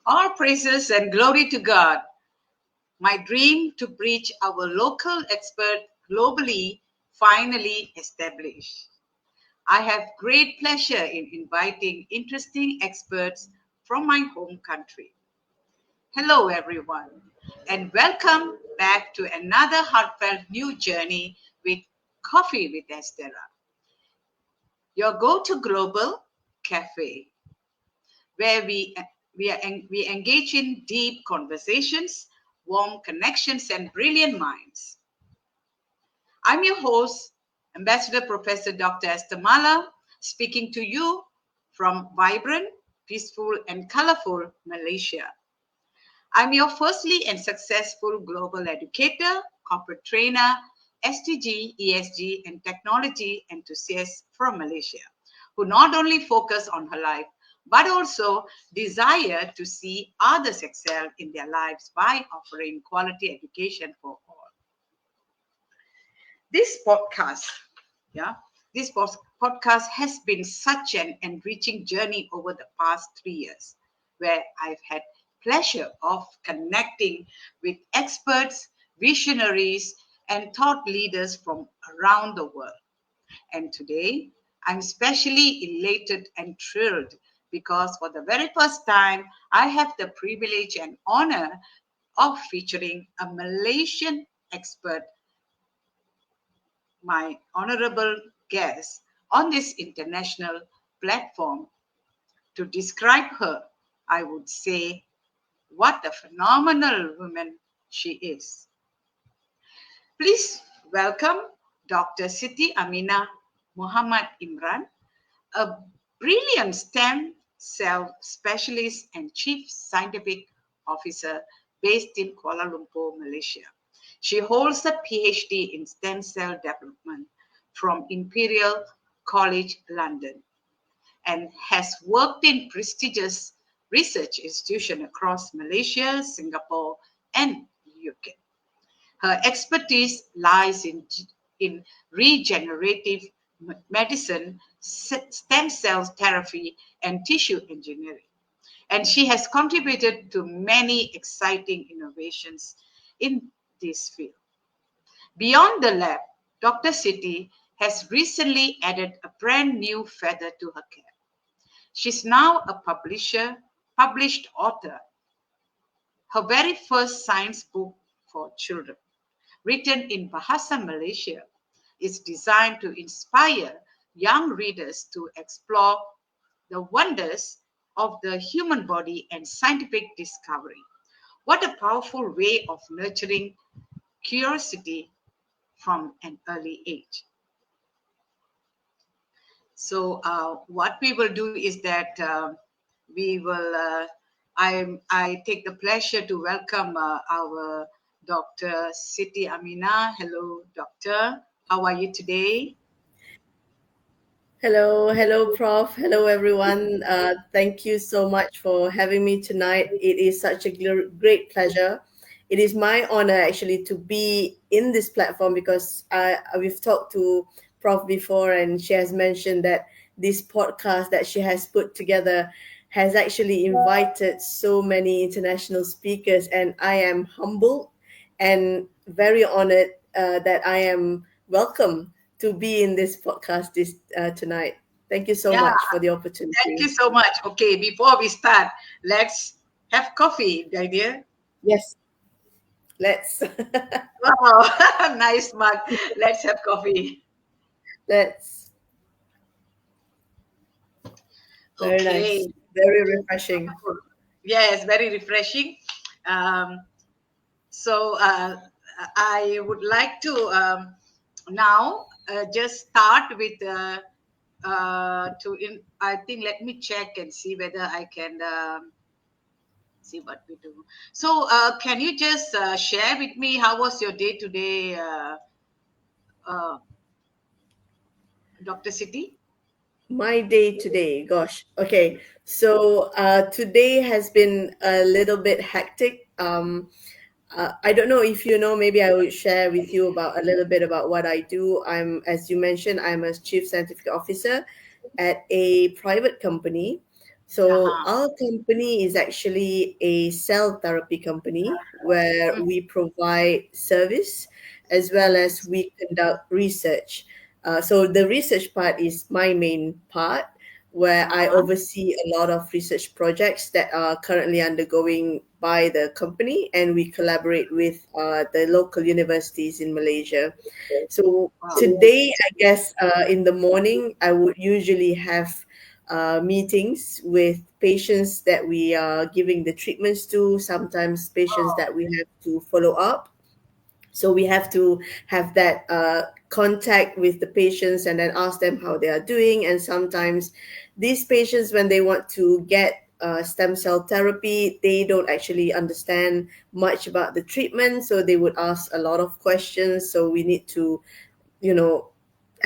All praises and glory to God. My dream to preach our local expert globally finally established. I have great pleasure in inviting interesting experts from my home country. Hello, everyone, and welcome back to another heartfelt new journey with Coffee with Estera, your go to global cafe, where we engage in deep conversations, warm connections, and brilliant minds. I'm your host, Ambassador Professor Dr. Esther, speaking to you from vibrant, peaceful, and colorful Malaysia. I'm your firstly and successful global educator, corporate trainer, SDG, ESG, and technology enthusiast from Malaysia, who not only focus on her life, but also desire to see others excel in their lives by offering quality education for all. This podcast, yeah, this podcast has been such an enriching journey over the past 3 years, where I've had pleasure of connecting with experts, visionaries, and thought leaders from around the world. And today, I'm especially elated and thrilled because for the very first time, I have the privilege and honor of featuring a Malaysian expert, my honorable guest, on this international platform. To describe her, I would say, what a phenomenal woman she is. Please welcome Dr. Siti Aminah Mohd Imran, a brilliant stem cell specialist and chief scientific officer based in Kuala Lumpur, Malaysia. She holds a PhD in stem cell development from Imperial College London and has worked in prestigious research institutions across Malaysia, Singapore, and UK. Her expertise lies in regenerative medicine, stem cell therapy, and tissue engineering. And she has contributed to many exciting innovations in this field. Beyond the lab, Dr. Siti has recently added a brand new feather to her cap. She's now a published author. Her very first science book for children, written in Bahasa Malaysia, is designed to inspire young readers to explore the wonders of the human body and scientific discovery. What a powerful way of nurturing curiosity from an early age. So, what we will do is that we will. I take the pleasure to welcome our Dr. Siti Aminah. Hello, doctor. How are you today? Hello, Prof. Hello, everyone. Thank you so much for having me tonight. It is such a great pleasure. It is my honor actually to be in this platform because we've talked to Prof before, and she has mentioned that this podcast that she has put together has actually invited so many international speakers, and I am humbled and very honored that I am welcome to be in this podcast this tonight. Thank you so Yeah, much for the thank you opportunity. so much. Okay, before we start, let's have coffee, my dear. Yes, let's Wow, nice mug. Let's have coffee. let's. Very nice, Okay. very refreshing. Yes, very refreshing. Um, So I would like to now just start with I think let me check and see whether I can see what we do. So can you just share with me how was your day today, uh, Dr. City? My day today, gosh. Okay, so today has been a little bit hectic. I don't know if you know. Maybe I will share with you about a little bit about what I do. As you mentioned, I'm a chief scientific officer at a private company. So Uh-huh. our company is actually a cell therapy company where Mm, we provide service as well as we conduct research. So the research part is my main part, where I uh-huh. oversee a lot of research projects that are currently undergoing by the company, and we collaborate with the local universities in Malaysia. So Wow. today, I guess in the morning, I would usually have meetings with patients that we are giving the treatments to, sometimes patients Oh, that we have to follow up. So we have to have that contact with the patients and then ask them how they are doing. And sometimes these patients, when they want to get stem cell therapy, they don't actually understand much about the treatment. So they would ask a lot of questions. So we need to, you know,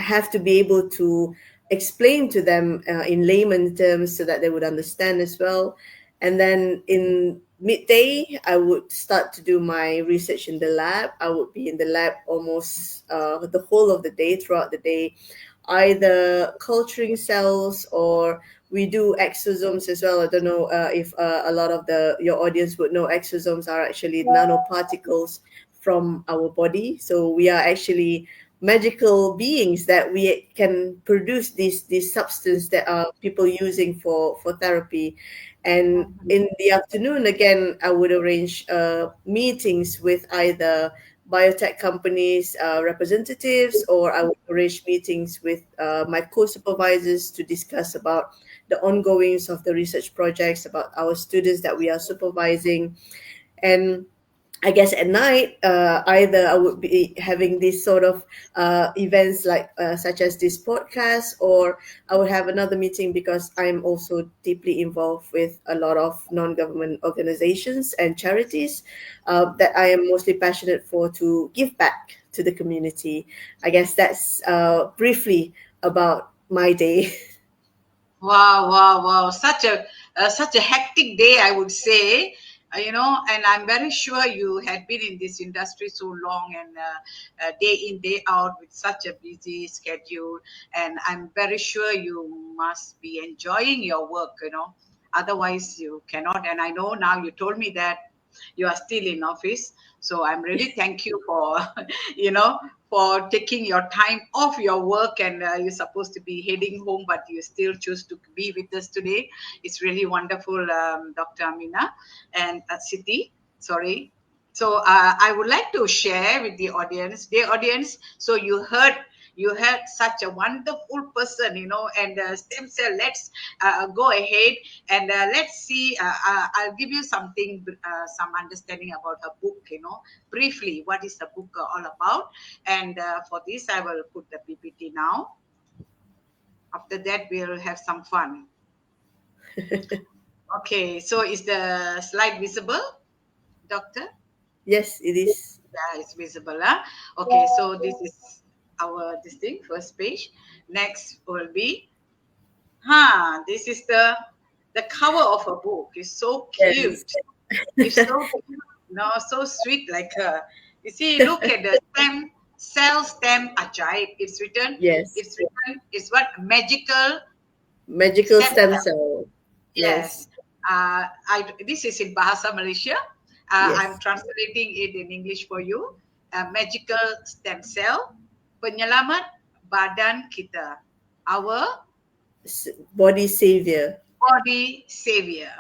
have to be able to explain to them in layman terms so that they would understand as well. And then in midday, I would start to do my research in the lab. I would be in the lab almost the whole of the day, throughout the day, either culturing cells or we do exosomes as well. I don't know if a lot of the your audience would know exosomes are actually nanoparticles from our body. So we are actually magical beings that we can produce these substance that are people using for therapy. And mhm. in the afternoon again, I would arrange meetings with either biotech companies representatives, or I would arrange meetings with my co-supervisors to discuss about the ongoings of the research projects, about our students that we are supervising. And I guess at night, either I would be having these sort of events like such as this podcast, or I would have another meeting because I'm also deeply involved with a lot of non-government organizations and charities that I am mostly passionate for to give back to the community. I guess that's briefly about my day. Wow, wow, wow! Such a hectic day, I would say. And I'm very sure you had been in this industry so long and day in day out with such a busy schedule. And I'm very sure you must be enjoying your work. Otherwise you cannot. And I know now you told me that you are still in office, so I'm really thank you for you know for taking your time off your work, and you're supposed to be heading home but you still choose to be with us today. It's really wonderful, Dr. Amina and Siti, sorry. So I would like to share with the audience, dear audience. So you had such a wonderful person, and stem cell. Let's go ahead and let's see. I'll give you something, some understanding about her book. Briefly, what is the book all about? And for this, I will put the PPT now. After that, we'll have some fun. Okay, so is the slide visible, Doctor? Yes, it is. Yeah, it's visible. Huh? Okay, so this is our this thing, first page. Next will be, this is the cover of a book. It's so Yes. cute. It's so cute. No, so sweet like her. You see, look at the stem ajaib. Yes. It's what? Magical Magical stem stem cell. cell. Yes. Yes. This is in Bahasa Malaysia. I'm Yes. translating it in English for you. Magical stem cell, penyelamat badan kita. Our Body savior. body savior.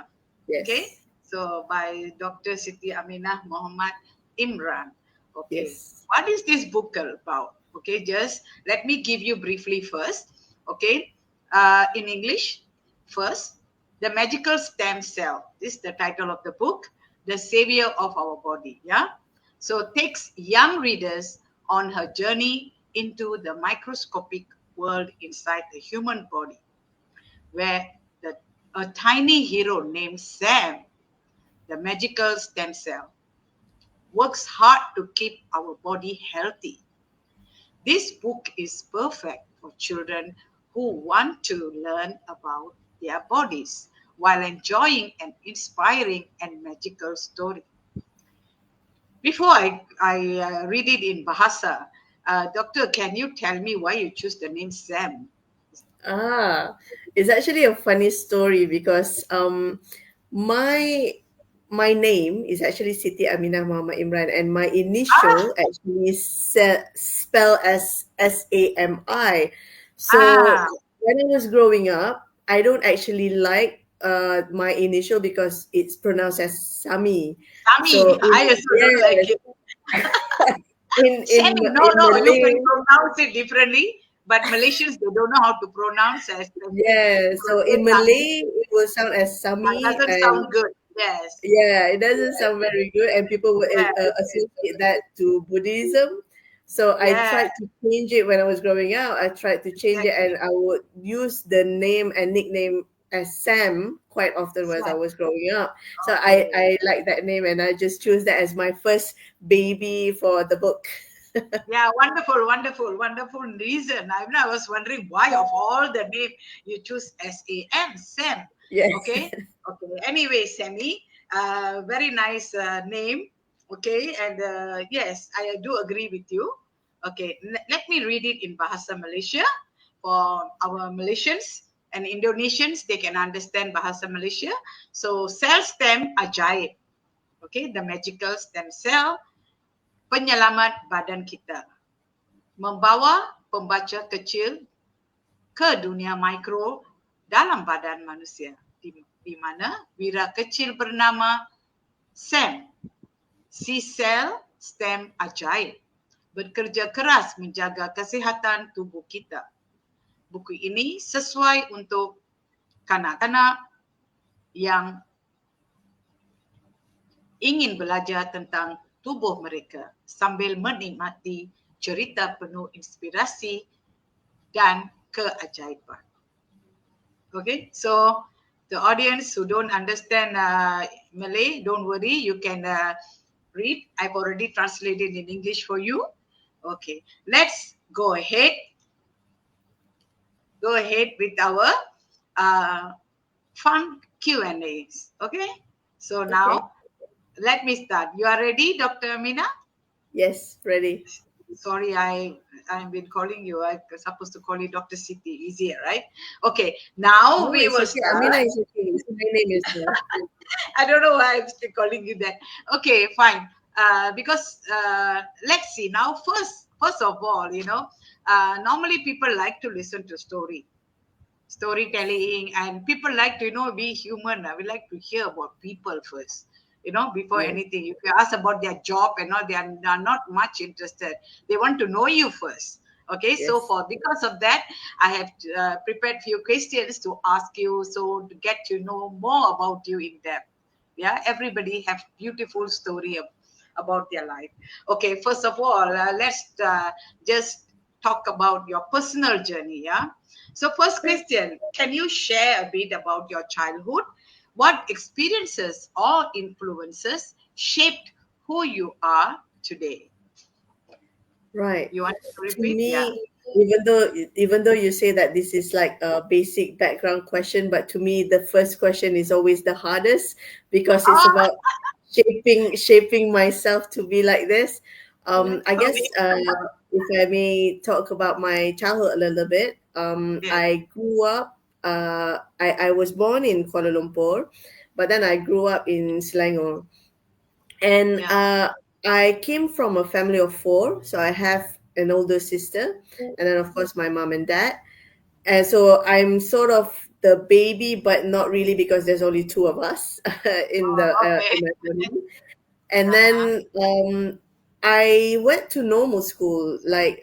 Okay, Yes. so by Dr. Siti Aminah Mohd Imran. Okay, Yes. what is this book about? Okay, just let me give you briefly first. Okay, in English first, the magical stem cell. This is the title of the book, the savior of our body. Yeah, so takes young readers on her journey into the microscopic world inside the human body, where a tiny hero named Sam, the magical stem cell, works hard to keep our body healthy. This book is perfect for children who want to learn about their bodies while enjoying an inspiring and magical story. Before I read it in Bahasa, Doctor, can you tell me why you choose the name Sam? Ah, it's actually a funny story because my my name is actually Siti Aminah Mohd Imran, and my Ah, initial actually spell as SAMI. So ah, when I was growing up, I don't actually like my initial because it's pronounced as Sami. Sami. So in I also don't like yes, it. Semi. No, in no, you can Malay. pronounce it differently, but Malaysians they don't know how to pronounce as Semi. Yeah, So so say in Sami. Malay, it will sound as Sami, Doesn't and sound good. Yes, yeah, it doesn't yes, sound very good, and people would yes, associate that to Buddhism. So I yes, tried to change it when I was growing up. I tried to change it, and exactly. I would use the name and nickname as Sam quite often as I Sam. was growing up. So Okay. I like that name, and I just choose that as my first baby for the book. Yeah, wonderful, wonderful, wonderful reason. I was wondering why of all the name you choose SAM, Sam. Yes. Okay, okay. Anyway, Sammy, very nice name. Okay, and yes, I do agree with you. Okay, let me read it in Bahasa Malaysia for our Malaysians and Indonesians. They can understand Bahasa Malaysia. So, cell stem ajaib. Okay, the magical stem cell penyelamat badan kita, membawa pembaca kecil ke dunia mikro dalam badan manusia, di mana wira kecil bernama Sam, si sel stem ajaib, bekerja keras menjaga kesihatan tubuh kita. Buku ini sesuai untuk kanak-kanak yang ingin belajar tentang tubuh mereka sambil menikmati cerita penuh inspirasi dan keajaiban. Okay, so the audience who don't understand Malay, don't worry, you can read. I've already translated in English for you. Okay, let's go ahead with our uh, fun Q&As. Okay, so Okay. now let me start. You are ready, Dr. Amina? Yes, ready. Sorry, I've been calling you. I'm supposed to call you Dr. Siti. Easier, right? Okay, now No, we it's will okay. start. Amina is okay. It's my name as well. I don't know why I'm still calling you that. Okay, fine. Because let's see now. First of all, normally people like to listen to storytelling, and people like to be human. We like to hear about people first. Before Yeah. anything, if you ask about their job and all, they are not much interested. They want to know you first. Okay, so Yes. for because of that, I have prepared few questions to ask you, so to get to know more about you in depth. Yeah, everybody have beautiful story about their life. Okay, first of all, let's just talk about your personal journey. Yeah, so first Sure. question, can you share a bit about your childhood? What experiences or influences shaped who you are today? Right. You want to To repeat? Yeah. me, even though you say that this is like a basic background question, but to me the first question is always the hardest because it's Ah, about shaping myself to be like this. I guess okay. if I may talk about my childhood a little bit, Yes. I grew up. I was born in Kuala Lumpur, but then I grew up in Selangor. And Yeah. I came from a family of four, so I have an older sister, and then of course my mom and dad. And so I'm sort of the baby, but not really because there's only two of us Oh, okay. in my family. And Uh-huh. then I went to normal school, like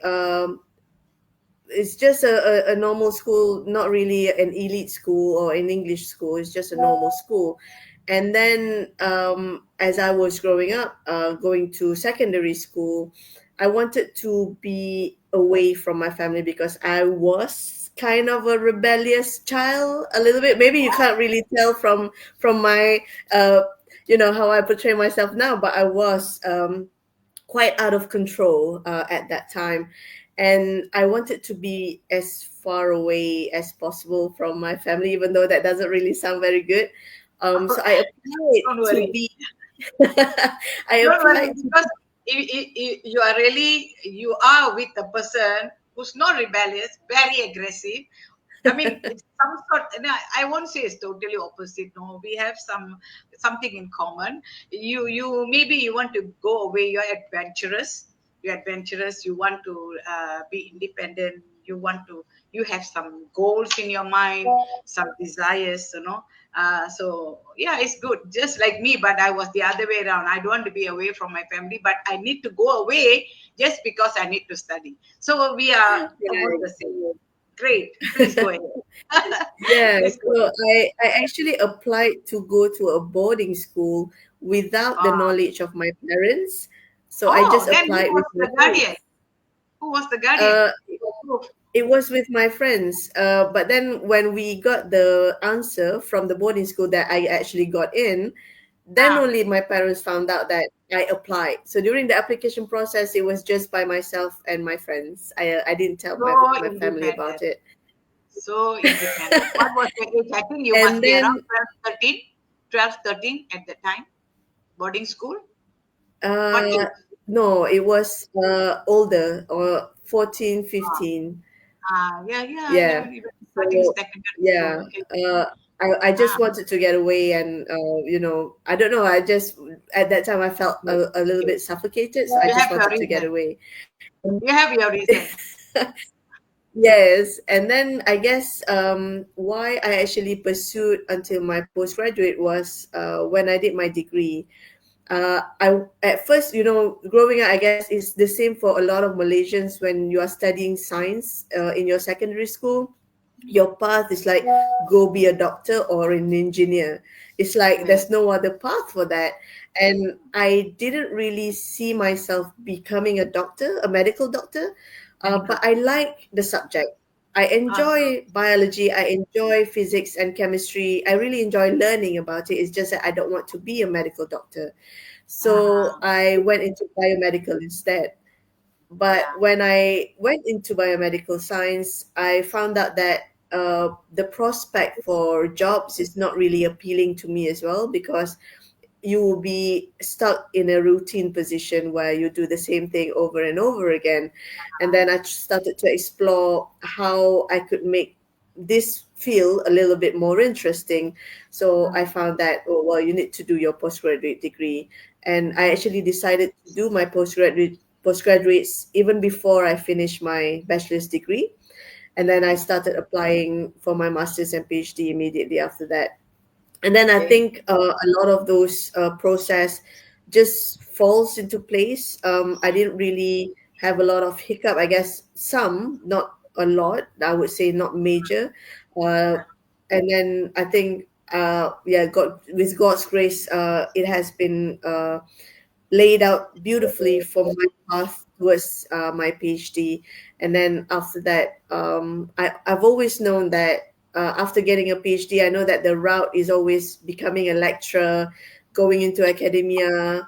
it's just a normal school, not really an elite school or an English school. It's just a normal school. And then as I was growing up, going to secondary school, I wanted to be away from my family because I was kind of a rebellious child a little bit. Maybe you can't really tell from my how I portray myself now, but I was quite out of control at that time. And I wanted to be as far away as possible from my family, even though that doesn't really sound very good. So I applied Don't to worry. be, I Don't worry applied to because you are really, you are with a person who's not rebellious, very aggressive. I mean, it's some sort. No, I won't say it's totally opposite. No, we have something in common. You maybe you want to go away. You're adventurous. You're adventurous. You want to be independent. You want to. You have some goals in your mind, some desires. So yeah, it's good. Just like me, but I was the other way around. I don't want to be away from my family, but I need to go away just because I need to study. So we are almost the same. Great. Please go ahead. Yeah, Please go so ahead. I actually applied to go to a boarding school without the Ah. knowledge of my parents. So I just Oh, then who applied was with my the guardian? friends. Who was the guardian? Uh, For proof. it was with my friends. But then when we got the answer from the boarding school that I actually got in, then Ah, only my parents found out that I applied. So during the application process, it was just by myself and my friends. I didn't tell so my family about independent. it. So independent. What was your age? I think you And must be around then 12, 13. 12, 13 at the time. Boarding school. What Uh, age? no, it was older, or 14, Ah, 15. yeah, yeah, yeah. Yeah. Even starting So, secondary school. yeah. Okay. I Ah, just wanted to get away, and I don't know, I just at that time I felt okay. a little Okay. bit suffocated, so I You just have your wanted to get reason. away. You have your reason. Yes, and then I guess why I actually pursued until my postgraduate was when I did my degree. I at first, growing up, I guess it's the same for a lot of Malaysians when you are studying science in your secondary school. Your path is like go be a doctor or an engineer. It's like Yes. there's no other path for that. And I didn't really see myself becoming a doctor, a medical doctor, Medical. but I like the subject. I Awesome. enjoy biology, I enjoy physics and chemistry. I really enjoy learning about it. It's just that I don't want to be a medical doctor. So Uh-huh. I went into biomedical instead. But Yeah. when I went into biomedical science, I found out that the prospect for jobs is not really appealing to me as well, because you will be stuck in a routine position where you do the same thing over and over again. And then I started to explore how I could make this feel a little bit more interesting. So I found that, oh, well, you need to do your postgraduate degree. And I actually decided to do my postgraduates even before I finished my bachelor's degree. And then I started applying for my master's and PhD immediately after that. And then I Okay. think a lot of those process just falls into place. I didn't really have a lot of hiccup. I guess some, not a lot. I would say not major. Uh, and then I think, yeah, God, with God's grace, it has been laid out beautifully for my path towards my PhD. And then after that, I've always known that after getting a PhD, I know that the route is always becoming a lecturer, going into academia.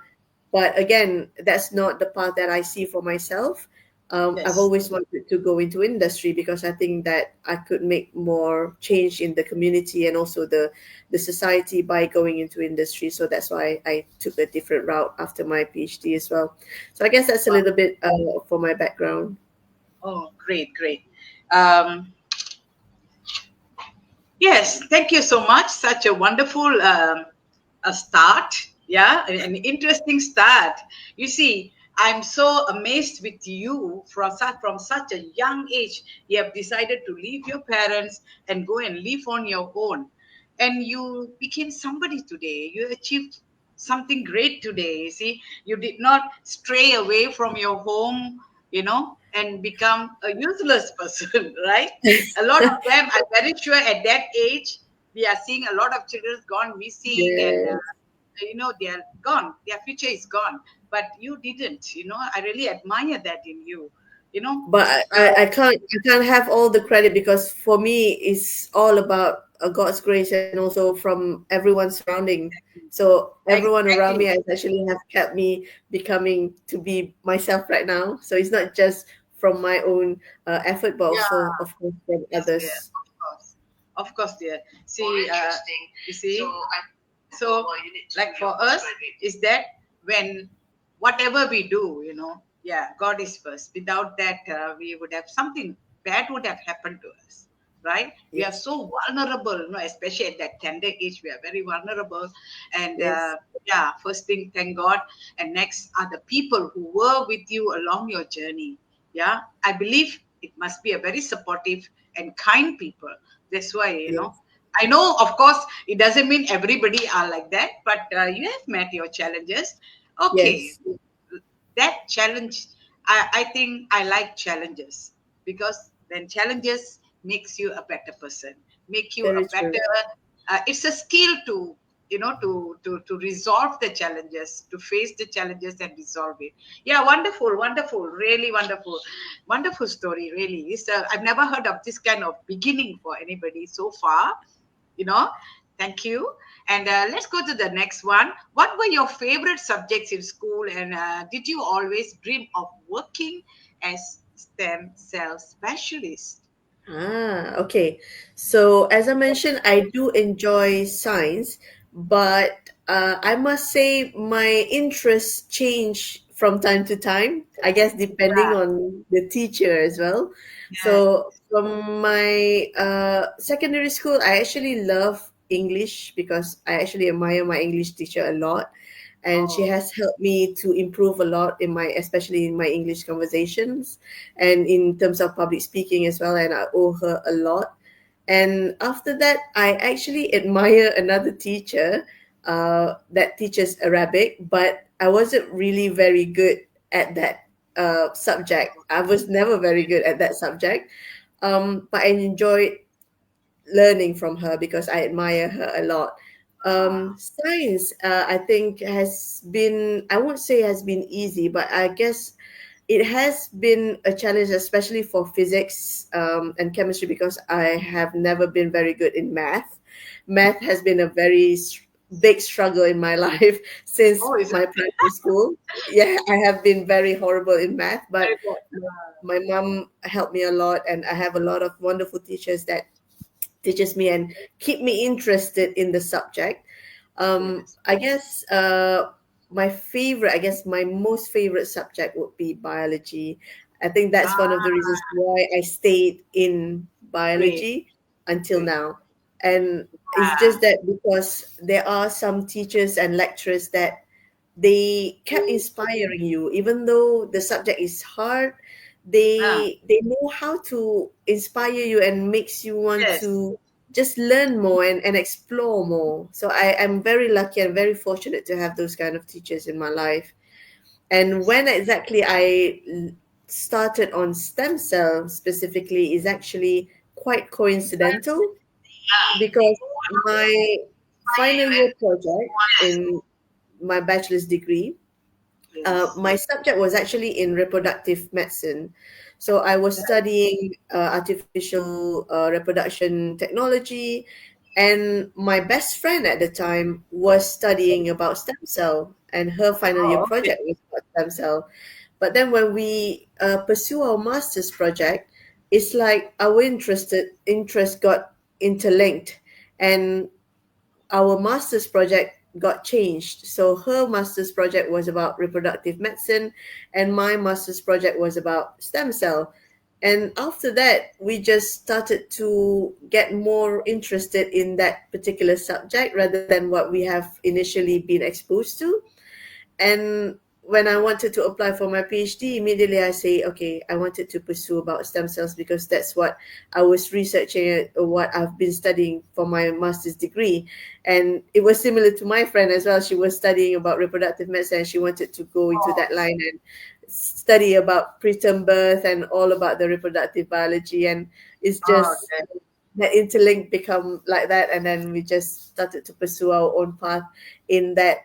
But again, that's not the path that I see for myself. I've Yes. always wanted to go into industry because I think that I could make more change in the community and also the society by going into industry. So that's why I took a different route after my PhD as well. So I guess that's a Wow. little bit for my background. Oh, great, great. Um, yes, thank you so much. Such a wonderful a start. Yeah, an interesting start. You see, I'm so amazed with you from such a young age. You have decided to leave your parents and go and live on your own, and you became somebody today. You achieved something great today. You see, you did not stray away from your home, and become a useless person, right? A lot of them, I'm very sure at that age, we are seeing a lot of children gone missing, and Yes. they are gone. Their future is gone. But you didn't. I really admire that in you. You know, But uh, I can't have all the credit, because for me it's all about God's grace and also from everyone surrounding. So everyone around me exactly. has actually have kept me becoming to be myself right now. So it's not just from my own effort, but Yeah. also of course from Yes, dear. others. Of course, dear. See, you see. So, like for us, is that when whatever we do, yeah, God is first. Without that, we would have something bad would have happened to us. right? We are Yes. so vulnerable, especially at that tender age, we are very vulnerable. And Yes. yeah, first thing, thank God. And next are the people who were with you along your journey. Yeah, I believe it must be a very supportive and kind people. That's why, Yes. I know, of course, it doesn't mean everybody are like that, but you have met your challenges. Okay, Yes. that challenge, I think I like challenges, because then challenges makes you a better person, make you a Very true. better, it's a skill to, to resolve the challenges, to face the challenges and resolve it. Yeah, wonderful, wonderful, really wonderful, wonderful story, really. I've never heard of this kind of beginning for anybody so far, you know thank you. And let's go to the next one. What were your favorite subjects in school, and did you always dream of working as stem cell specialist? Okay. So as I mentioned, I do enjoy science, but I must say my interests change from time to time. I guess depending Yeah. on the teacher as well. Yes. So from my secondary school, I actually love English because I actually admire my English teacher a lot, and she Oh. has helped me to improve a lot in my, especially in my English conversations and in terms of public speaking as well, and I owe her a lot. And after that, I actually admire another teacher that teaches Arabic, but I wasn't really very good at that subject. I was never very good at that subject, but I enjoyed learning from her because I admire her a lot. Ah. Science, I think, has been, I won't say has been easy, but I guess it has been a challenge, especially for physics and chemistry, because I have never been very good in math. Math has been a very big struggle in my life since Oh, is it my primary school. Yeah, I have been very horrible in math, but very good? my mom helped me a lot, and I have a lot of wonderful teachers that teaches me and keep me interested in the subject. Yes. I guess I guess my most favorite subject would be biology. I think that's one of the Ah, reasons why I stayed in great, biology until great. now. And it's Ah. just that because there are some teachers and lecturers that they kept inspiring you even though the subject is hard. Ah. They know how to inspire you and makes you want Yes. to just learn more and explore more. So I am very lucky and very fortunate to have those kind of teachers in my life. And when exactly started on stem cell specifically is actually quite coincidental, because my final year project in my bachelor's degree, Yes. my subject was actually in reproductive medicine. So I was studying artificial reproduction technology, and my best friend at the time was studying about stem cell, and her final year Oh, okay. project was about stem cell. But then when we pursue our master's project, it's like our interest got interlinked, and our master's project got changed. So her master's project was about reproductive medicine, and my master's project was about stem cell. And after that, we just started to get more interested in that particular subject rather than what we have initially been exposed to. And when I wanted to apply for my PhD, immediately I say, okay, I wanted to pursue about stem cells because that's what I was researching, what I've been studying for my master's degree. And it was similar to my friend as well. She was studying about reproductive medicine, and she wanted to go into Oh, that line and study about preterm birth and all about the reproductive biology. And it's oh, just okay. that interlink become like that, and then we just started to pursue our own path in that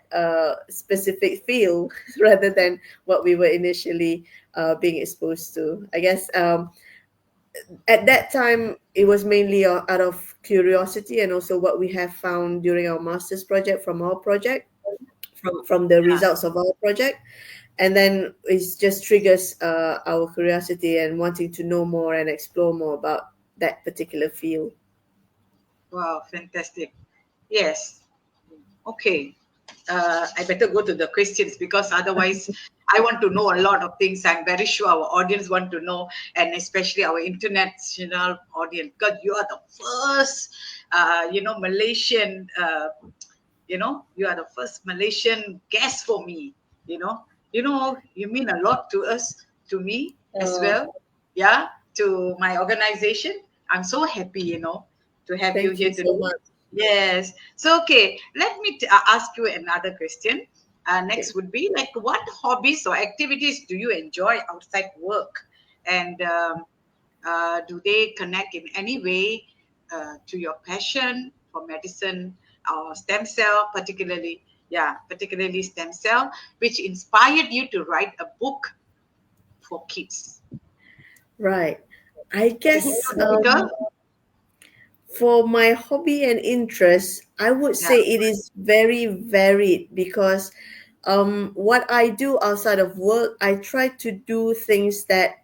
specific field rather than what we were initially being exposed to, I guess. At that time it was mainly out of curiosity and also what we have found during our master's project from our project, from the Yeah. results of our project. And then it just triggers our curiosity and wanting to know more and explore more about that particular field. Wow, fantastic. Yes. Okay. I better go to the questions because otherwise I want to know a lot of things. I'm very sure our audience want to know, and especially our international audience, because you are the first, Malaysian. You are the first Malaysian guest for me. You mean a lot to us, to me as Uh, well. Yeah, to my organization. I'm so happy, to have you thank you here so today. much. Yes. So, okay, let me ask you another question. Next Okay. would be like, what hobbies or activities do you enjoy outside work? And do they connect in any way to your passion for medicine or stem cell, particularly stem cell, which inspired you to write a book for kids? Right. I Is it guess too difficult? for my hobby and interest, I would Yeah, say it is very varied because what I do outside of work, I try to do things that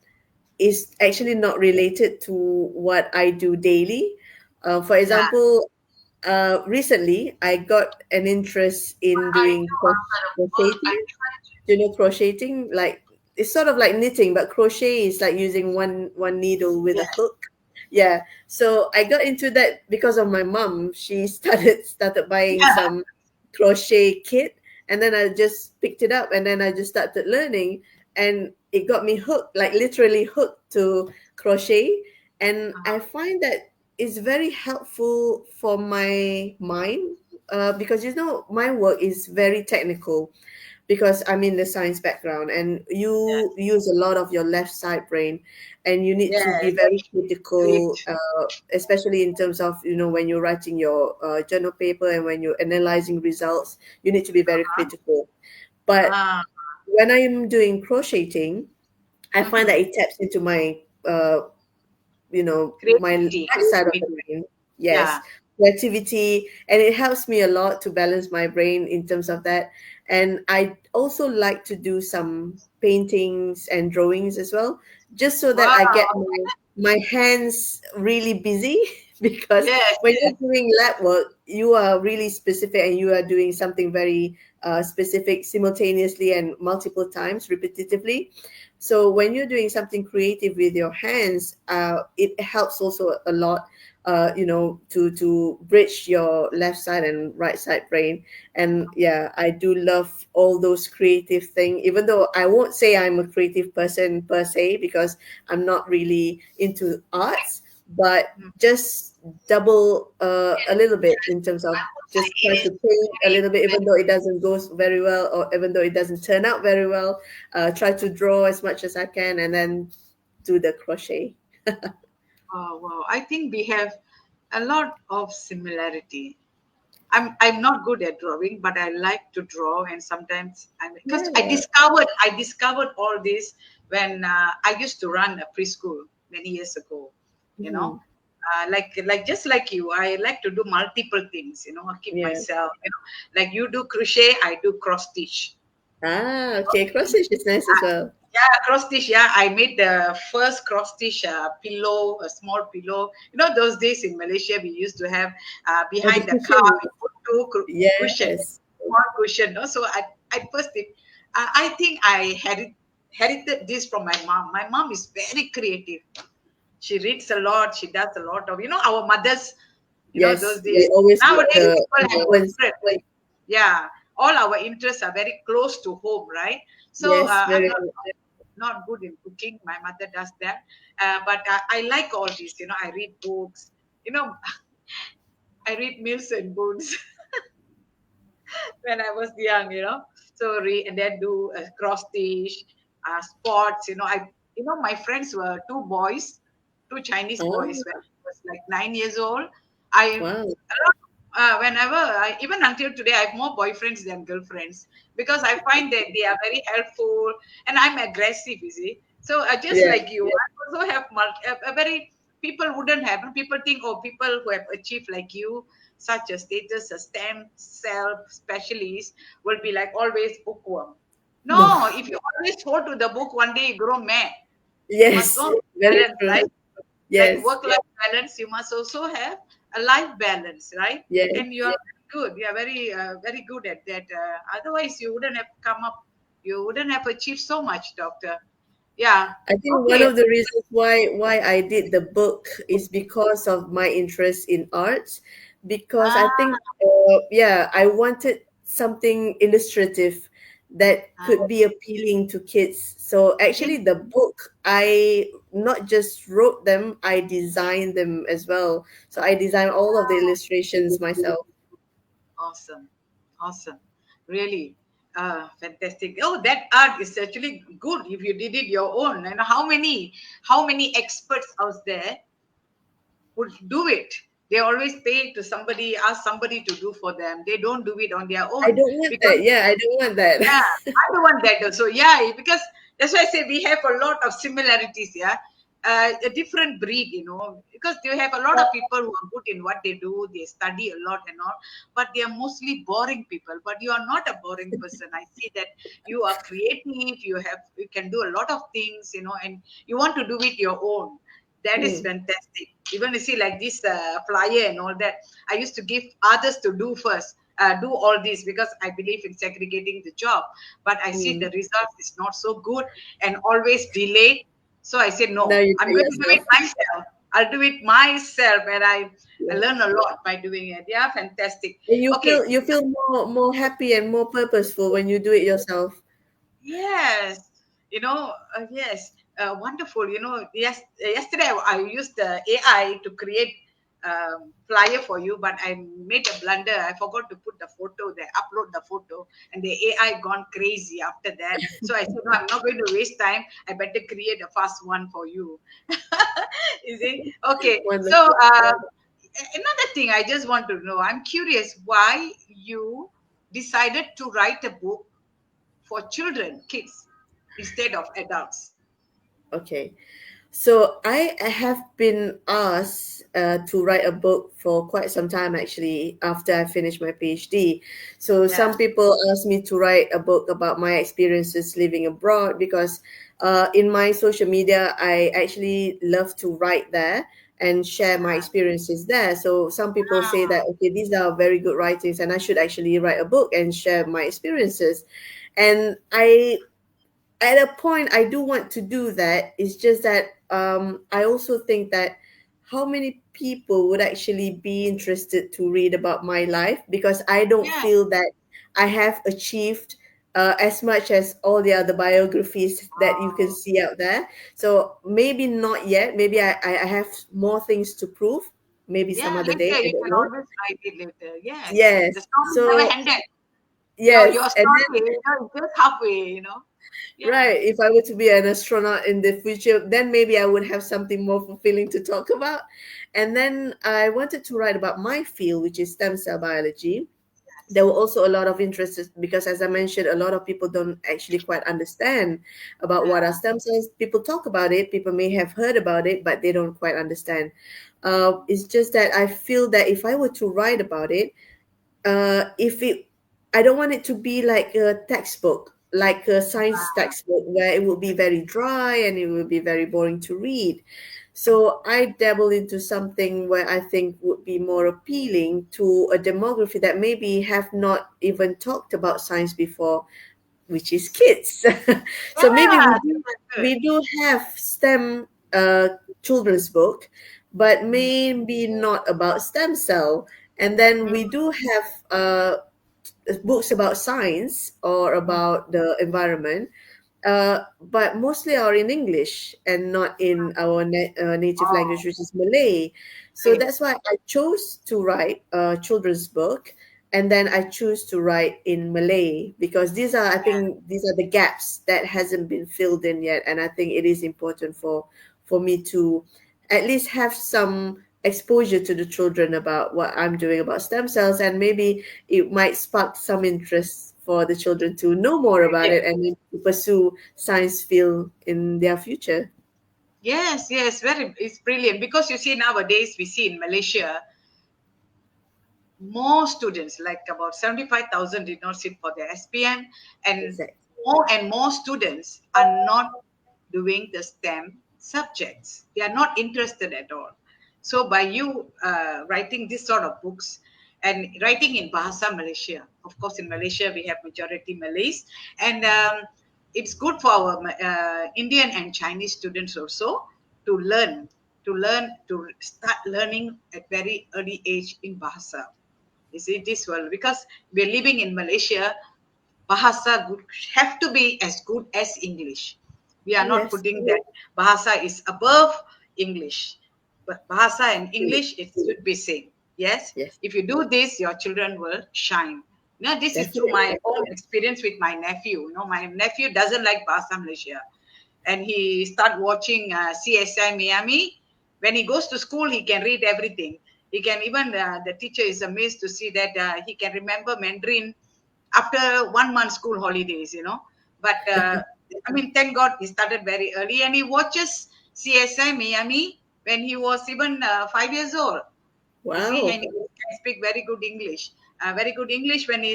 is actually not related to what I do daily. For yeah. example, recently I got an interest in I doing do outside of work. I crocheting. try to. Crocheting, like it's sort of like knitting, but crochet is like using one needle with a Yes. hook. Yeah, so I got into that because of my mom. She started buying Yeah. some crochet kit, and then I just picked it up, and then I just started learning, and it got me hooked, like literally hooked to crochet. And I find that it's very helpful for my mind, because my work is very technical because I'm in the science background, and you Yes. use a lot of your left side brain, and you need to be Yes. very critical, Great. especially in terms of when you're writing your journal paper and when you're analyzing results, you need to be very critical. But Ah. when I'm doing crocheting, I find that Mm-hmm. it taps into my my Creativity. left side of You the mean. brain. Yes, Yeah. creativity, and it helps me a lot to balance my brain in terms of that. And I also like to do some paintings and drawings as well, just so that I get Wow. my hands really busy because Yes. when Yes. you're doing lab work, you are really specific and you are doing something very specific simultaneously and multiple times repetitively. So when you're doing something creative with your hands, it helps also a lot, to bridge your left side and right side brain. And yeah, I do love all those creative things, even though I won't say I'm a creative person per se because I'm not really into arts, but Mm. just double a little bit in terms I of would say just try it to is paint a very, little bit, even very. though it doesn't go very well, or even though it doesn't turn out very well. Try to draw as much as I can, and then do the crochet. Oh, wow. I think we have a lot of similarity. I'm not good at drawing, but I like to draw, and sometimes because Yeah. I discovered all this when I used to run a preschool many years ago. You know, Mhm. like just like you, I like to do multiple things. I keep Yeah. myself. Like you do crochet, I do cross stitch. Ah, okay. Cross stitch is nice as well. Yeah, cross stitch. Yeah, I made the first cross stitch pillow, a small pillow. Those days in Malaysia, we used to have Oh, the behind the car, cushion. we put two cushion, Yes. small cushion. No? So I first did. I think I inherited this from my mom. My mom is very creative. She reads a lot. She does a lot of, our mothers, those Yes. days. They always put Nowadays, the people have influence. different, like, yeah, all our interests are very close to home, right? So Yes, I'm very not good. not good in cooking. My mother does that, but I like all this. I read books. You know, I read Mills and Boons when I was young. So read and then do cross stitch, sports. My friends were two boys, two Chinese boys when Ah, I was like 9 years old. I wow. whenever even until today, I have more boyfriends than girlfriends because I find that they are very helpful, and I'm aggressive, you see. So just Yeah. like you, I also have a very people wouldn't have. People think, oh, people who have achieved like you, such a status, a stem cell specialist, will be like always bookworm. No. No, if you always hold to the book, one day you grow mad. You must Yes. know Very balance, true. right? Like Yes. work life balance, you must also have a life balance, right? Yes. And you're good. You are very good at that. Otherwise, you wouldn't have come up. You wouldn't have achieved so much, doctor. Yeah. I think one Okay. of the reasons why I did the book is because of my interest in arts, because I Ah, think yeah, I wanted something illustrative that could ah, be appealing to kids. So yes. actually the book, I not just wrote them, I designed them as well. So I designed all of the illustrations myself. Awesome. Awesome. Really fantastic. Oh, that art is actually good if you did it your own. And how many experts out there would do it? They always pay to somebody, ask somebody to do for them. They don't do it on their I own don't want because that. Yeah, I don't want that. yeah, I don't want that also. Yeah, because that's why I say we have a lot of similarities. Yeah, a different breed, because you have a lot of people who are good in what they do. They study a lot and all, but they are mostly boring people. But you are not a boring person. I see that you are creative. You can do a lot of things, and you want to do it your own. That is Mm, fantastic. Even you see like this flyer and all that, I used to give others to do first, do all this because I believe in segregating the job. But I see the mm. result is not so good and always delayed. So I said, Now no, you I'm do going to do it yourself. myself. I'll do it myself, and I Yeah. learn a lot by doing it. Yeah, fantastic. And you Okay, feel more happy and more purposeful when you do it yourself. yes, yes, wonderful. Yes, yesterday I used the AI to create flyer for you, but I made a blunder. I forgot to put the photo there, upload the photo, and the AI gone crazy after that. So I said, no, I'm not going to waste time. I better create a fast one for you. You see? Okay. So Wonderful. another thing I just want to know. I'm curious why you decided to write a book for children, kids, instead of adults. Okay. So I have been asked to write a book for quite some time actually after I finished my PhD. So Yeah. some people ask me to write a book about my experiences living abroad because in my social media I actually love to write there and share my experiences there. So some people say that okay, these are very good writings and I should actually write a book and share my experiences. And I at a point I do want to do that. It's just that I also think that how many people would actually be interested to read about my life, because I don't Yeah. feel that I have achieved as much as all the other biographies that you can Oh, see out there. So maybe not yet. Maybe I have more things to prove. Maybe some yeah. other day. Later, I you don't can know. always write it later. Yes. The Yes. story never So ended. Your yes, and story, is just halfway. Yeah. right. If I were to be an astronaut in the future, then maybe I would have something more fulfilling to talk about. And then I wanted to write about my field, which is stem cell biology. There were also a lot of interests because, as I mentioned, a lot of people don't actually quite understand about what are Yeah. stem cells. People talk about it, people may have heard about it, but they don't quite understand. It's just that I feel that if I were to write about it, if it I don't want it to be like a textbook, like a science textbook where it will be very dry and it will be very boring to read. So I dabble into something where I think would be more appealing to a demography that maybe have not even talked about science before, which is kids. So maybe Yeah. That's good. we do have STEM children's book, but maybe not about stem cell. And then we do have books about science or about the environment, but mostly are in English and not in our native Oh, language, which is Malay. So great. that's why I chose to write a children's book, and then I choose to write in Malay because I think these are the gaps that hasn't been filled in yet, and I think it is important for me to at least have some exposure to the children about what I'm doing about stem cells, and maybe it might spark some interest for the children to know more about Brilliant. it and maybe to pursue science field in their future. Yes, yes, it's brilliant because you see nowadays we see in Malaysia more students, like about 75,000 did not sit for their SPM, and Exactly. more students are not doing the STEM subjects. They are not interested at all. So by you writing this sort of books, and writing in Bahasa Malaysia. Of course, in Malaysia we have majority Malays, and it's good for our Indian and Chinese students also to learn, to start learning at very early age in Bahasa. You see, this world, because we're living in Malaysia, Bahasa have to be as good as English. We are not Yes. putting that Bahasa is above English, but Bahasa and True. English it should be same. Yes, Yes. if you do this, your children will shine. Now, this is through my Definitely. own experience with my nephew. My nephew doesn't like Bahasa Malaysia, and he start watching CSI Miami. When he goes to school, he can read everything. He can even the teacher is amazed to see that he can remember Mandarin after 1 month school holidays. But I mean, thank God he started very early, and he watches CSI Miami when he was even 5 years old. You see, and Wow. he can speak very good English when he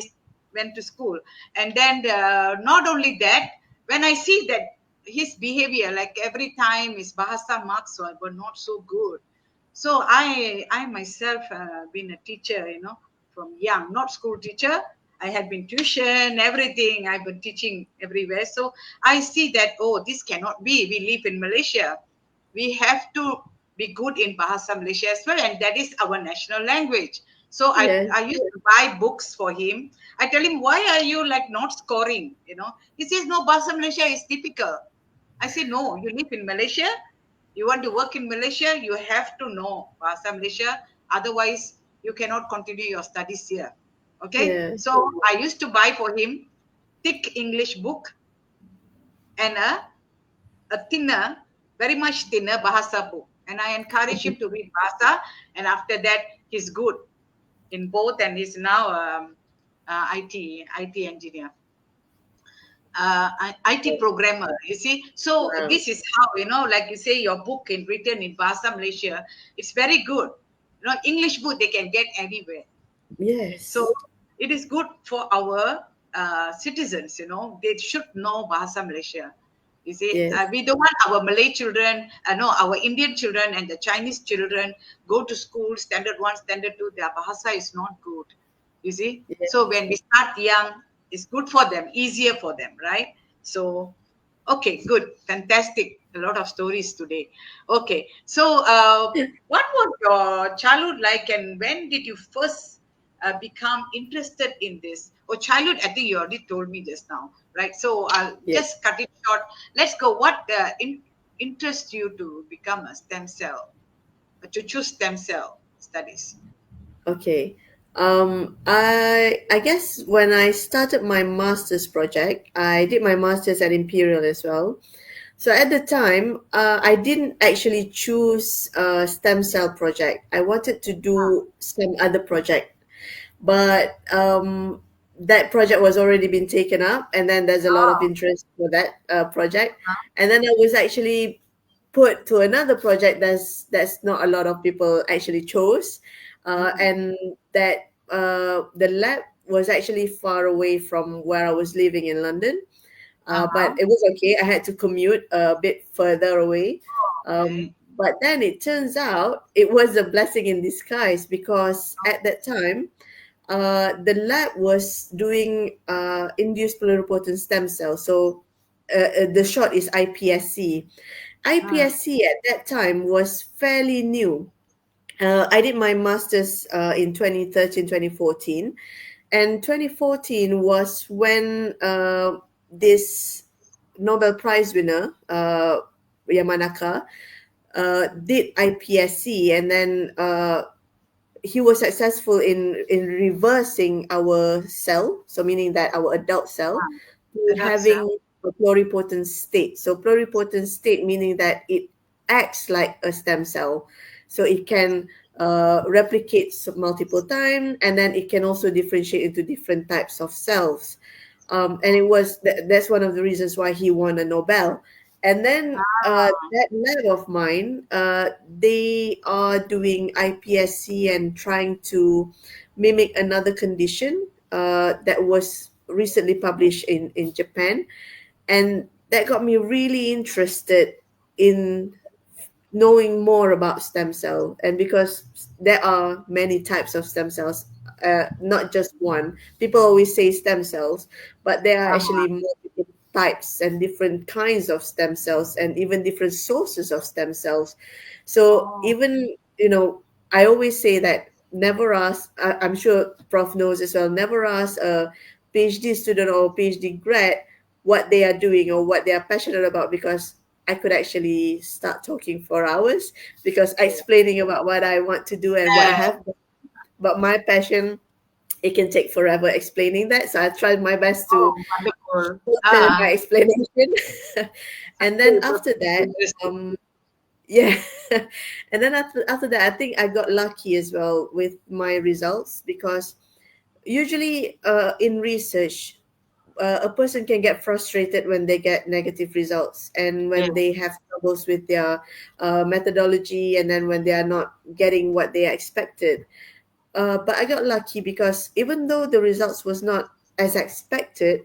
went to school. And then not only that, when I see that his behavior, like every time his Bahasa marks were not so good. So I myself been a teacher, from young, not school teacher. I had been tuition, everything. I've been teaching everywhere. So I see that, oh, this cannot be. We live in Malaysia. We have to be good in Bahasa Malaysia as well, and that is our national language. So Yes. I used to buy books for him. I tell him, why are you like not scoring? He says, no, Bahasa Malaysia is difficult. I say, no, you live in Malaysia. You want to work in Malaysia, you have to know Bahasa Malaysia. Otherwise, you cannot continue your studies here. Okay. Yeah. So I used to buy for him thick English book and a thinner, very much thinner Bahasa book. And I encourage him to read Bahasa. And after that, he's good in both, and he's now IT engineer, IT programmer. You see, so Wow. this is how, like you say, your book in written in Bahasa Malaysia, it's very good. English book they can get anywhere. So Yes. it is good for our citizens. They should know Bahasa Malaysia. You see, Yes. we don't want our Malay children, no, our Indian children and the Chinese children go to school, standard one, standard two, their Bahasa is not good. You see, so Yes. when we start young, it's good for them, easier for them, right? So, okay, good, fantastic. A lot of stories today. Okay, so what was your childhood like, and when did you first become interested in this? Or childhood, I think you already told me just now, right? So I'll Yes. just cut it short. Let's go. What interests you to become a stem cell, to choose stem cell studies? Okay. I guess when I started my master's project, I did my master's at Imperial as well. So at the time, I didn't actually choose a stem cell project. I wanted to do some other project, but that project was already been taken up, and then there's a lot of Oh, interest for that project, and then I was actually put to another project that's not a lot of people actually chose, mm, and that the lab was actually far away from where I was living in London, but uh-huh. it was okay. I had to commute a bit further away. Okay. But then it turns out it was a blessing in disguise because at that time, the lab was doing induced pluripotent stem cells. So the short is iPSC. Mm, iPSC at that time was fairly new. I did my master's in 2013, 2014. And 2014 was when this Nobel Prize winner, Yamanaka, did iPSC, and then he was successful in reversing our cell, so meaning that our adult cell, to adult cell. having a pluripotent state. So pluripotent state meaning that it acts like a stem cell, so it can replicate multiple times, and then it can also differentiate into different types of cells. And it was that's one of the reasons why he won a Nobel. And then that lab of mine, they are doing iPSC and trying to mimic another condition that was recently published in Japan. And that got me really interested in knowing more about stem cell. And because there are many types of stem cells, not just one. People always say stem cells, but there are Uh-huh. actually multiple types and different kinds of stem cells and even different sources of stem cells. So Oh, even, I always say that never ask, I'm sure Prof knows as well, never ask a PhD student or PhD grad what they are doing or what they are passionate about, because I could actually start talking for hours because explaining about what I want to do and what I yeah. have. But my passion, it can take forever explaining that. So I tried my best to Oh, wonderful. shorten my explanation. And then That's after that, interesting. um, yeah. And then after that, I think I got lucky as well with my results, because usually in research, a person can get frustrated when they get negative results and when Yes. they have troubles with their methodology, and then when they are not getting what they expected. But I got lucky because even though the results was not as expected,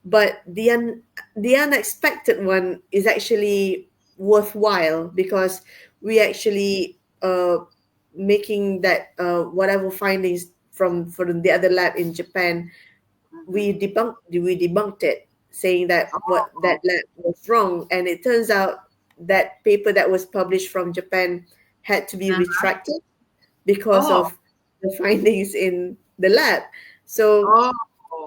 but the unexpected one is actually worthwhile, because we actually making that whatever findings from the other lab in Japan, Mhm. we debunked it, saying that what that Oh, lab was wrong, and it turns out that paper that was published from Japan had to be uh-huh. retracted because Oh, of the findings in the lab. So oh,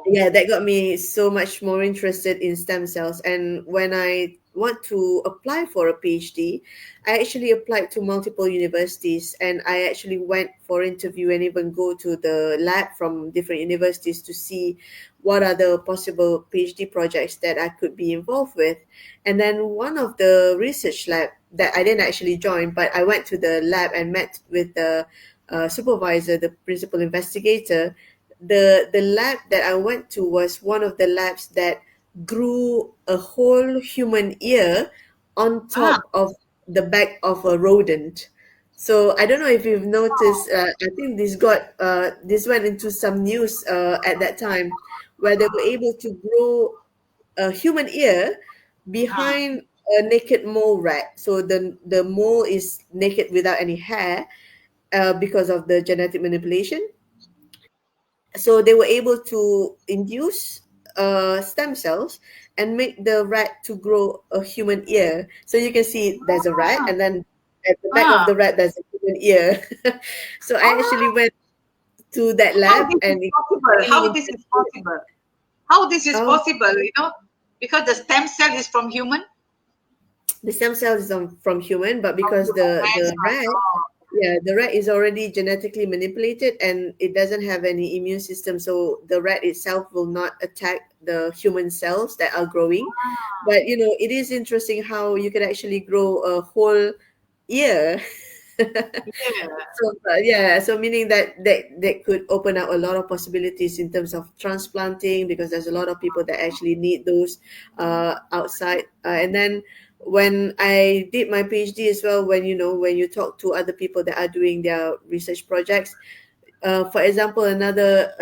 yeah, that got me so much more interested in stem cells. And when I want to apply for a PhD, I actually applied to multiple universities, and I actually went for interview and even go to the lab from different universities to see what are the possible PhD projects that I could be involved with. And then one of the research lab that I didn't actually join, but I went to the lab and met with the supervisor, the principal investigator. The lab that I went to was one of the labs that grew a whole human ear on ah, top of the back of a rodent. So I don't know if you've noticed. oh, I think this went into some news at that time, where they were able to grow a human ear ah, behind a naked mole rat. So the mole is naked without any hair because of the genetic manipulation. So they were able to induce stem cells and make the rat to grow a human ear. So you can see there's a rat, ah, and then at the back of ah. the rat there's a human ear. So I actually Oh, went to that how lab, this is and it possible? really How this is interested. possible? How this is Oh, possible? Because the stem cell is from human, the stem cells is from human, but from because human the mankind. rat, Oh, yeah, the rat is already genetically manipulated and it doesn't have any immune system. So the rat itself will not attack the human cells that are growing. But it is interesting how you can actually grow a whole ear. yeah. So yeah, so meaning that could open up a lot of possibilities in terms of transplanting, because there's a lot of people that actually need those outside. And then when I did my PhD as well, when you talk to other people that are doing their research projects, for example, another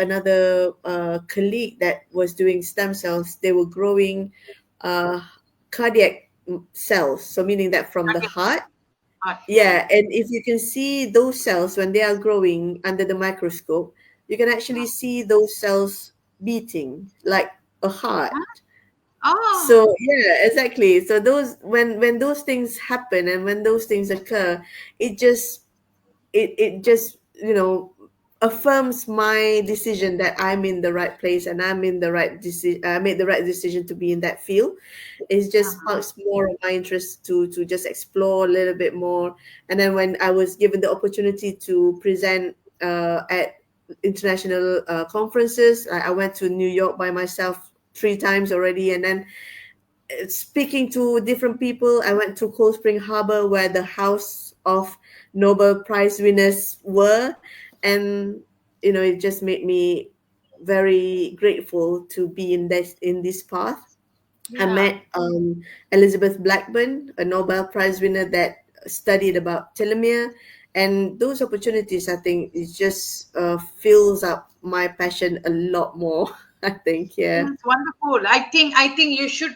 colleague that was doing stem cells, they were growing uh, cardiac cells, so meaning that from the Cardiac heart. heart, yeah. Yeah, and if you can see those cells when they are growing under the microscope, you can actually see those cells beating like a heart. Huh? Oh, So yeah, exactly. So those when those things happen and when those things occur, it just affirms my decision that I'm in the right place and I'm in the right decision. I made the right decision to be in that field. It just uh-huh. sparks more of my interest to just explore a little bit more. And then when I was given the opportunity to present at international conferences, I went to New York by myself 3 times already, and then speaking to different people. I went to Cold Spring Harbor, where the house of Nobel Prize winners were, and it just made me very grateful to be in this path. I Yeah. met Elizabeth Blackburn, a Nobel Prize winner that studied about telomere, and those opportunities, I think, it just fills up my passion a lot more. I think, yeah. Yes, wonderful. I think you should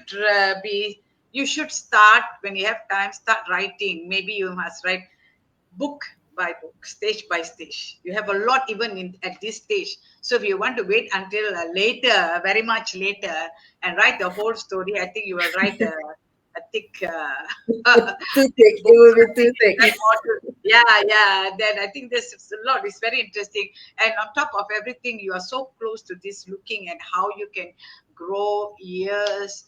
start when you have time. Start writing. Maybe you must write book by book, stage by stage. You have a lot even at this stage. So if you want to wait until later, very much later, and write the whole story, I think you will write a thick Too thick thick. It book. will I be think too thick. yeah, yeah. Then I think this is a lot. It's very interesting. And on top of everything, you are so close to this, looking at how you can grow ears.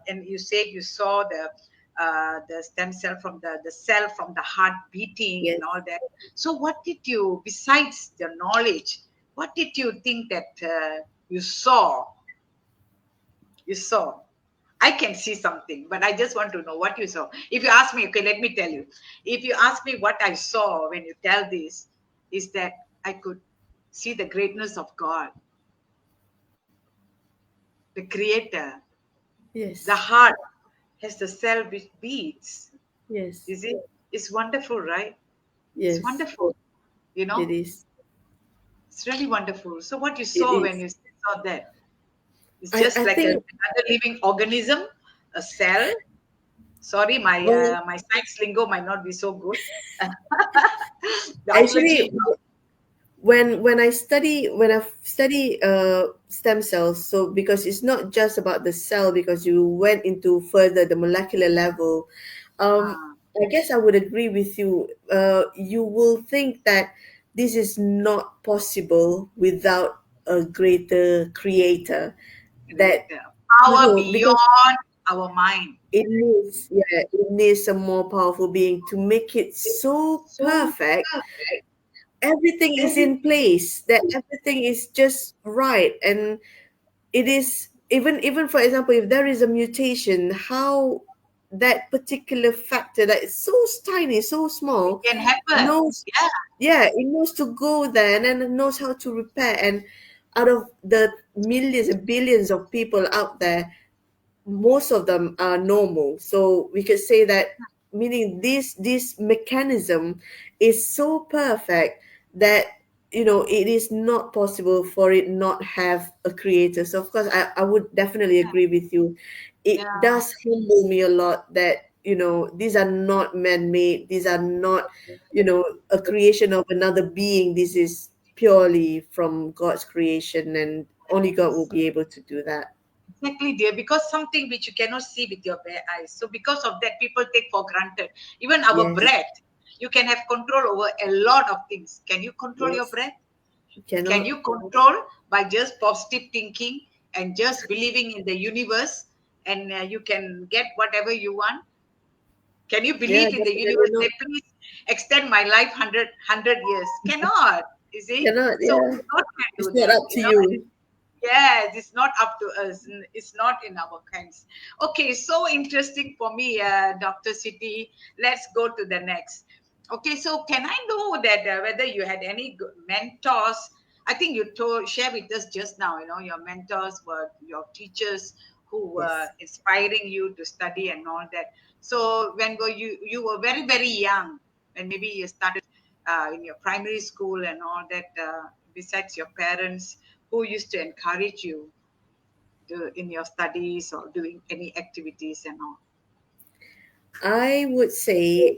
And you said you saw the stem cell from the cell from the heart beating Yes. and all that. So what did you, besides the knowledge, what did you think that you saw? You saw. I can see something, but I just want to know what you saw. If you ask me, okay, let me tell you. If you ask me what I saw when you tell this, is that I could see the greatness of God, the Creator. The Yes. heart has the cell which beats. Yes. Is it? It's wonderful, right? It's Yes. wonderful. You It know, is. it's really wonderful. So, what you It saw when is. you saw that, it's I, just I like think another living organism, a cell. Sorry, well my science lingo might not be so good. actually Biology, when I study stem cells, so because it's not just about the cell, because you went into further the molecular level, uh, I guess I would agree with you. You will think that this is not possible without a greater creator, that greater power because beyond our mind. it needs a more powerful being to make it so So perfect. Everything is in place, that everything is just right, and it is, even for example, if there is a mutation, how that particular factor that is so tiny, so it small, can happen. knows, Yeah, yeah, it knows to go there, and then it knows how to repair. And out of the millions and billions of people out there, most of them are normal, so we could say that, meaning this mechanism is so perfect that it is not possible for it not have a creator. So of course I would definitely agree with you. It yeah. does humble me a lot that these are not man-made, these are not a creation of another being. This is purely from God's creation, and only God will be able to do that. Exactly, dear, because something which you cannot see with your bare eyes. So, because of that, people take for granted. Even our Yes. breath, you can have control over a lot of things. Can you control your Yes. breath? Can Cannot. you control by just positive thinking and just believing in the universe, and you can get whatever you want? Can you Yeah, believe in the definitely universe? not. Say, please extend my life 100 years. Cannot, you see? Cannot. So, Yeah. God can It's do not that, up to you. Yes, it's not up to us. It's not in our hands. Okay, so interesting for me, Dr. Siti. Let's go to the next. Okay, so can I know that whether you had any mentors? I think you told share with us just now. Your mentors were your teachers who were Yes. inspiring you to study and all that. So when were you were very very young, and maybe you started in your primary school and all that. Besides your parents, who used to encourage you in your studies or doing any activities and all? I would say,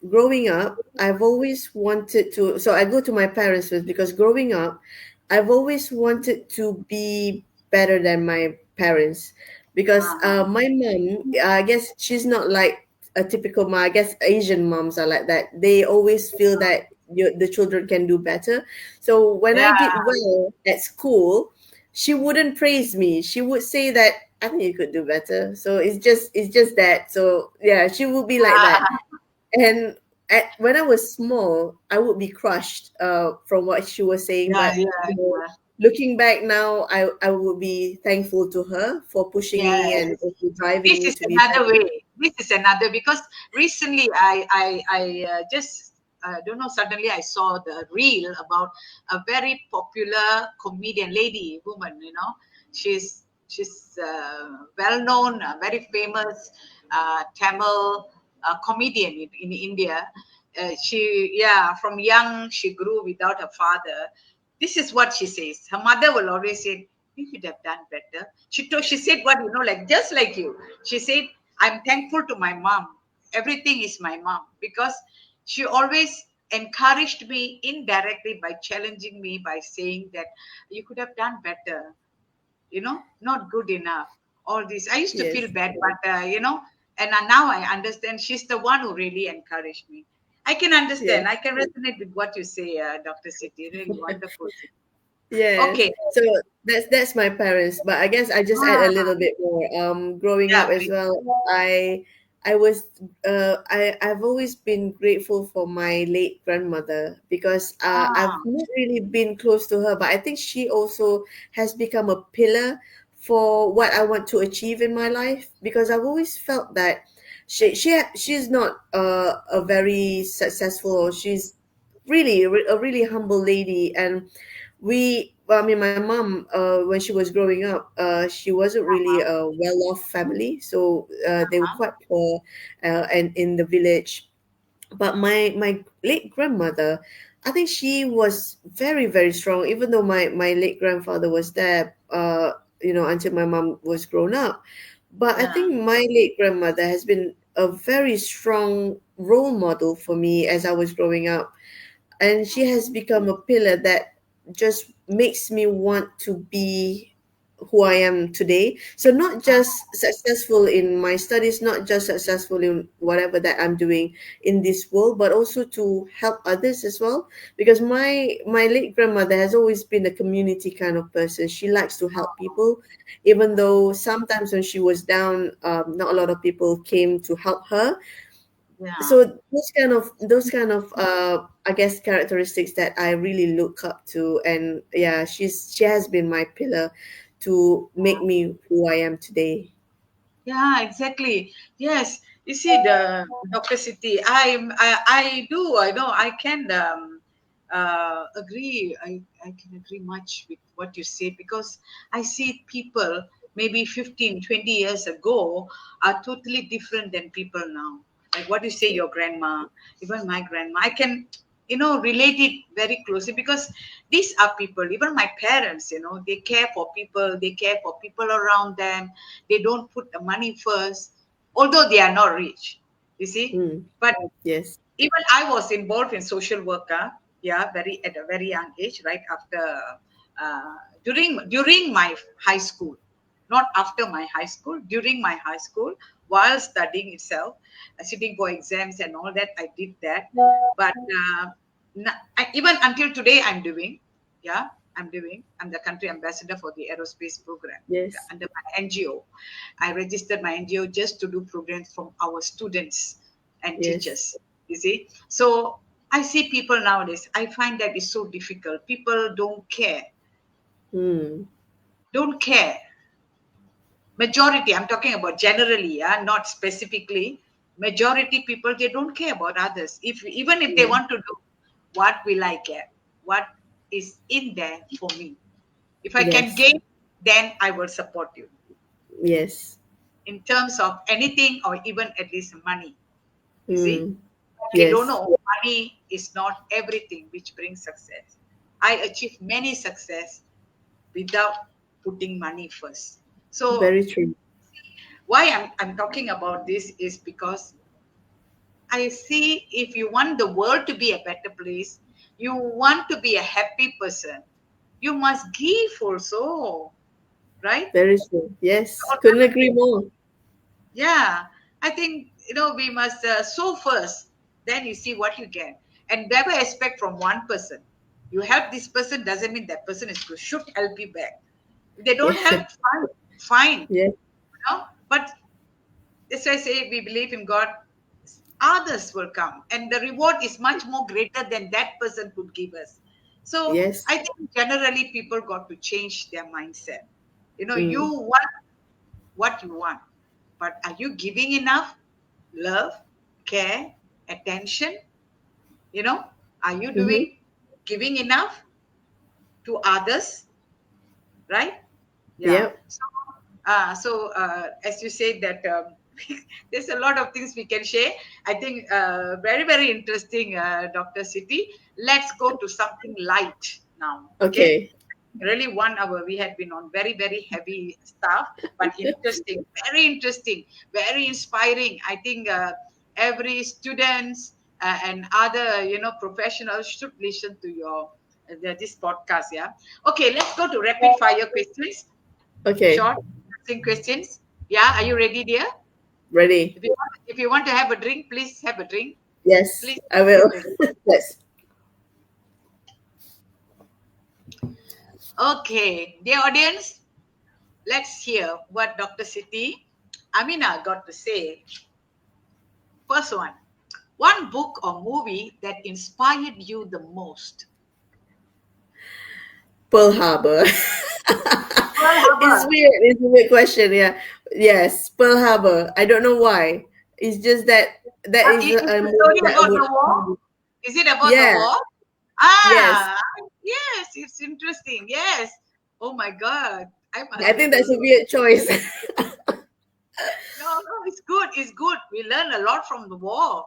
growing up, I've always wanted to. So I go to my parents first, because growing up, I've always wanted to be better than my parents. Because Uh-huh. my mom, I guess she's not like a typical mom. I guess Asian moms are like that. They always feel that the children can do better. So when Yeah, I did well at school, she wouldn't praise me. She would say that I think you could do better. So it's just that. So yeah, she would be like that. And when I was small, I would be crushed from what she was saying. yeah, But yeah, yeah. looking back now, I would be thankful to her for pushing me and Yes. also driving This me is to be another better. way. This is another, because recently I just don't know. Suddenly I saw the reel about a very popular comedian lady woman. She's well known, very famous Tamil comedian in India. She, yeah, from young she grew without her father. This is what she says. Her mother will always say, "You could have done better." She said, "What, like just like you." She said, "I'm thankful to my mom. Everything is my mom, because she always encouraged me indirectly by challenging me by saying that you could have done better, not good enough. All this. I used to feel Yes. bad, but, and now I understand she's the one who really encouraged me. I can Yes. understand. I can resonate with what you say, Dr. City. Really wonderful. Yes. Okay. So that's my parents, but I guess I just add a Ah, little bit more. Growing yeah, up as please. well, I was I've always been grateful for my late grandmother because I've Ah, not really been close to her, but I think she also has become a pillar for what I want to achieve in my life because I've always felt that she's not a very successful, or she's really a really humble lady. And I mean, my mom, when she was growing up, she wasn't really a well-off family, so they were uh-huh. quite poor, and in the village. But my late grandmother, I think she was very very strong, even though my late grandfather was there, until my mom was grown up. But I Yeah. think my late grandmother has been a very strong role model for me as I was growing up, and she has become a pillar that just makes me want to be who I am today. So not just successful in my studies, not just successful in whatever that I'm doing in this world, but also to help others as well. Because my late grandmother has always been a community kind of person. She likes to help people, even though sometimes when she was down, not a lot of people came to help her. Yeah. So those kind of I guess characteristics that I really look up to. And yeah, she has been my pillar to make me who I am today. Yeah, exactly. Yes, you see, the Dr. City, I do, I know, I can agree. I can agree much with what you say because I see people maybe 15, 20 years ago are totally different than people now. Like what you say, your grandma, even my grandma, I can, relate it very closely because these are people, even my parents, they care for people, they care for people around them. They don't put the money first, although they are not rich, you see. Mm, But yes. even I was involved in social work, yeah, very at a very young age, right after, uh, during my high school, not after my high school, during my high school, while studying itself, sitting for exams and all that, I did that. But even until today, I'm doing, yeah, I'm the country ambassador for the aerospace program Yes. under my NGO. I registered my NGO just to do programs from our students and Yes. teachers. You see, so I see people nowadays. I find that is so difficult. People Mm, don't care. Majority, I'm talking about generally, yeah, not specifically. Majority people, they don't care about others. If even if they yeah. want to do, what will I care? What is in there for me? If I can Yes. gain, then I will support you Yes. in terms of anything or even at least money. You see, Mm, they don't yes. know money is not everything which brings success. I achieved many success without putting money first. So Very true. why I'm talking about this is because I see if you want the world to be a better place, you want to be a happy person, you must give also, right? Very true. Yes. Or Couldn't agree more. yeah, I think we must sow first, then you see what you get, and never expect from one person. You help this person doesn't mean that person is good. Should help you back. If they don't Yeah. help, fine, fine, Yes. But that's why I say we believe in God. Others will come, and the reward is much more greater than that person could give us. So Yes. I think generally people got to change their mindset. You Mm, want what you want, but are you giving enough love, care, attention? You know, are you mm-hmm. giving enough to others? Right? Yeah. Yep. So as you said that there's a lot of things we can share. I think very very interesting, Dr. City. Let's go to something light now. Okay. Okay. Really 1 hour we had been on very very heavy stuff, but interesting, very inspiring. I think every students, and other professionals should listen to your this podcast. Yeah. Okay, let's go to rapid fire questions. Okay, Short, interesting questions. Yeah, are you ready, dear? ready. If you want to have a drink, please have a drink. Yes, Please I have a will. drink. Yes. Okay, dear audience, let's hear what Dr. Siti Aminah got to say. First one book or movie that inspired you the most. Pearl Harbor. Pearl It's Harbor. weird. It's a weird question. Yeah. Yes, Pearl Harbor. I don't know why. It's just that that What is is a the movie story that I about would. the war? Is it about the Yeah. war? Yes. Ah, yes, it's interesting. Yes. Oh my God. I I must think need to that's a look. weird choice. No, no, it's good. It's good. We learn a lot from the war,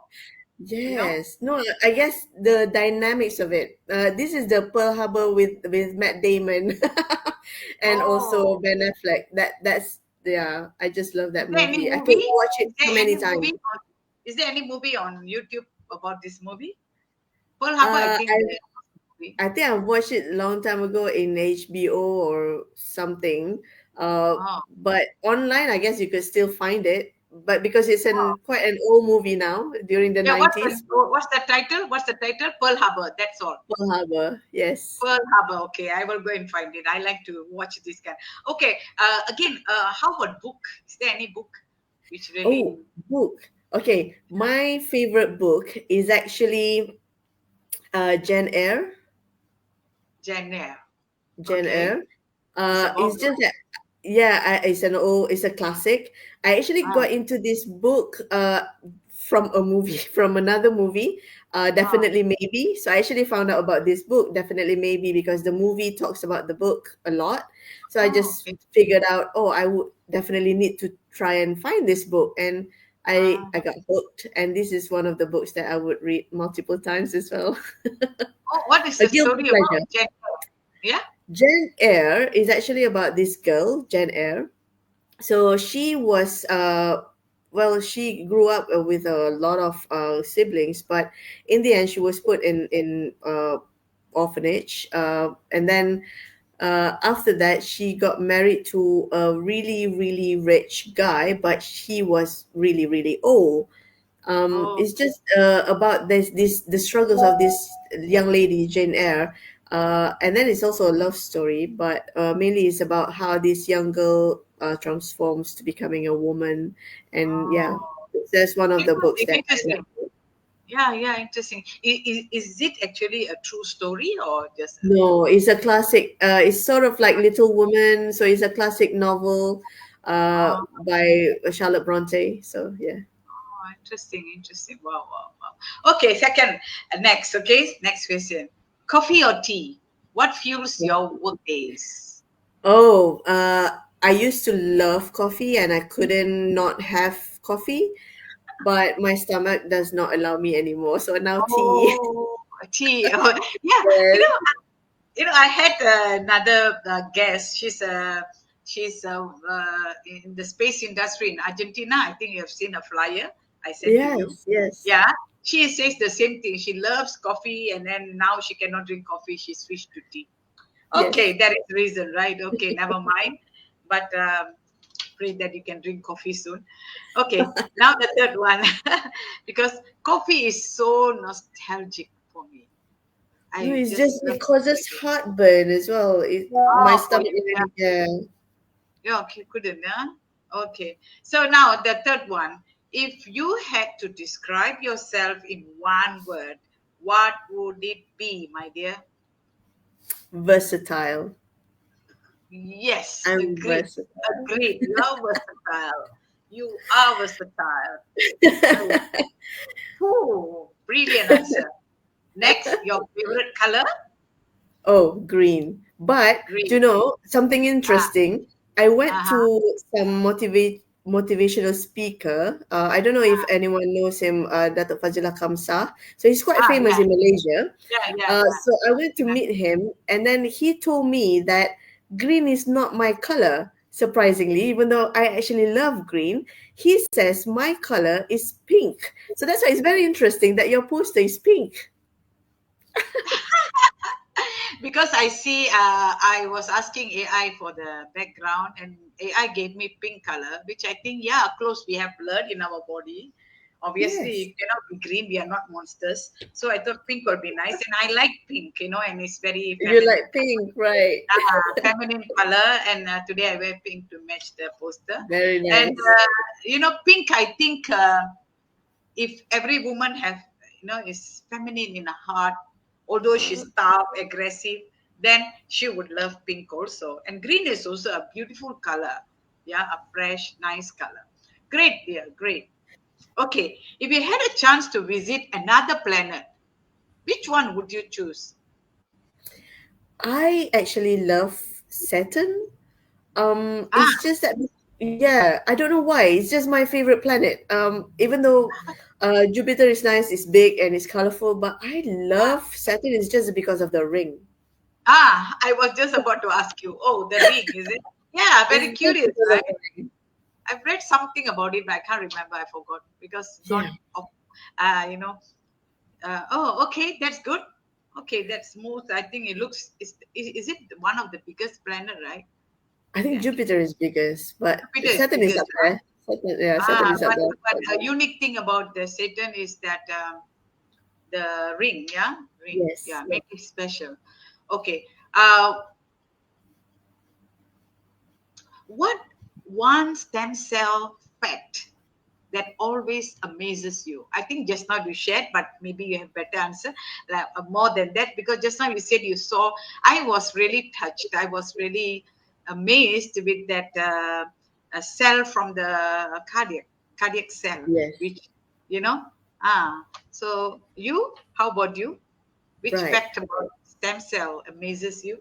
you know? Yes. No, I guess the dynamics of it. This is the Pearl Harbor with Matt Damon and also Oh, Ben Affleck. That's yeah. I just love is that there any movie. I could movie? watch it Is there so any many movie times. on, is there any movie on YouTube about this movie? Pearl Harbor, I think I there was a movie. I think I watched it a long time ago in HBO or something. Oh, But online, I guess you could still find it. But because it's oh. quite an old movie now, during the Yeah, 90s, what's the title? What's the title? Pearl Harbor. That's all. Pearl Harbor. Yes. Pearl Harbor. Okay, I will go and find it. I like to watch this kind. Okay. Again, how about book? Is there any book which really Oh, book. Okay, my favorite book is actually Jane Eyre. Jane Eyre? Jane Okay. Eyre. It's about It's what? just that, yeah, it's a classic. I actually Ah, got into this book from a movie, from another movie, ah. Definitely Maybe. So I actually found out about this book, Definitely Maybe, because the movie talks about the book a lot. So I Oh, just okay. figured out, oh, I would definitely need to try and find this book, and I Ah. I got hooked. And this is one of the books that I would read multiple times as well. Oh, what is A the guilty story pleasure. about Jane Eyre? Yeah. Jane Eyre is actually about this girl, Jane Eyre. So she was, well, she grew up with a lot of siblings, but in the end, she was put in orphanage. And then after that, she got married to a really, really rich guy, but he was really, really old. Oh, It's just about this the struggles of this young lady Jane Eyre, and then it's also a love story, but mainly it's about how this young girl transforms to becoming a woman, and yeah, oh. that's one of the books Interesting. that I Interesting. like. Yeah, yeah, interesting. Is it actually a true story or just a, No, it's a classic. It's sort of like Little Woman, so it's a classic novel oh, by Charlotte Bronte. So yeah. oh, interesting, interesting. Wow, wow, wow. Okay, next, okay, next question. Coffee or tea? What fuels your work days? Oh, I used to love coffee and I couldn't not have coffee, but my stomach does not allow me anymore. So now tea. Oh, tea. Oh, yeah, you Yes. know, I had another guest. She's in the space industry in Argentina. I think you have seen a flyer I sent to you. Yes, yes, Yeah, she says the same thing. She loves coffee, and then now she cannot drink coffee. She switched to tea. yes. Okay, that is the reason, right? Okay, never mind. But pray that you can drink coffee soon. Okay, now the third one, because coffee is so nostalgic for me. No, I it's just just love it causes coffee. heartburn as well. My Oh, for stomach, you, yeah. yeah. Yeah, okay, couldn't, yeah? Okay. So now the third one. If you had to describe yourself in one word, what would it be, my dear? Versatile. Yes, I'm agreed. versatile. Agreed. You're versatile. You are versatile. Oh, oh, brilliant answer. Next, your favorite color? Oh, green. But Green. you know, something Ah, interesting. I went uh-huh. to some motivational speaker. I don't know if anyone knows him, Dato Fazila Kamsa. So he's quite famous Yeah, in Malaysia. yeah, yeah, yeah. So I went to Yeah. meet him, and then he told me that green is not my color. surprisingly, even though I actually love green, he says my color is pink. So that's why it's very interesting that your poster is pink. Because I see, I was asking AI for the background, and AI gave me pink color, which I think, yeah, close. We have blood in our body. Obviously, Yes. it cannot be green. We are not monsters. So I thought pink would be nice, and I like pink, and it's very You feminine. like pink, right? Feminine color, and today I wear pink to match the poster. Very And nice. pink, I think, if every woman have, is feminine in her heart, although she's tough, aggressive, then she would love pink also. And green is also a beautiful color. Yeah, a fresh, nice color. Great, dear, great. Okay, if you had a chance to visit another planet, which one would you choose? I actually love Saturn. Ah, It's just that, yeah, I don't know why. It's just my favorite planet. Even though Jupiter is nice, it's big and it's colorful, but I love Saturn is just because of the ring. I was just about to ask you. Oh, the ring, is it? Yeah, It's very just curious, because of right? the ring. I've read something about it, but I can't remember. I forgot because not Yeah, of, uh, you know. Oh, okay, that's good. Okay, that's smooth. I think it looks. Is it one of the biggest planet, right? I think Yeah, Jupiter is biggest, but Jupiter is Saturn is biggest, up right? there. Saturn, yeah, Saturn is up But there. a unique thing about the Saturn is that the ring, yeah, ring, Yes. yeah, make it special. Okay, uh, what one stem cell fact that always amazes you? I think just now you shared, but maybe you have better answer, like more than that, because just now you said you saw. I was really touched. I was really amazed with that a cell from the cardiac cell, Yes. which you know. So you, how about you? Which Right. fact about stem cell amazes you?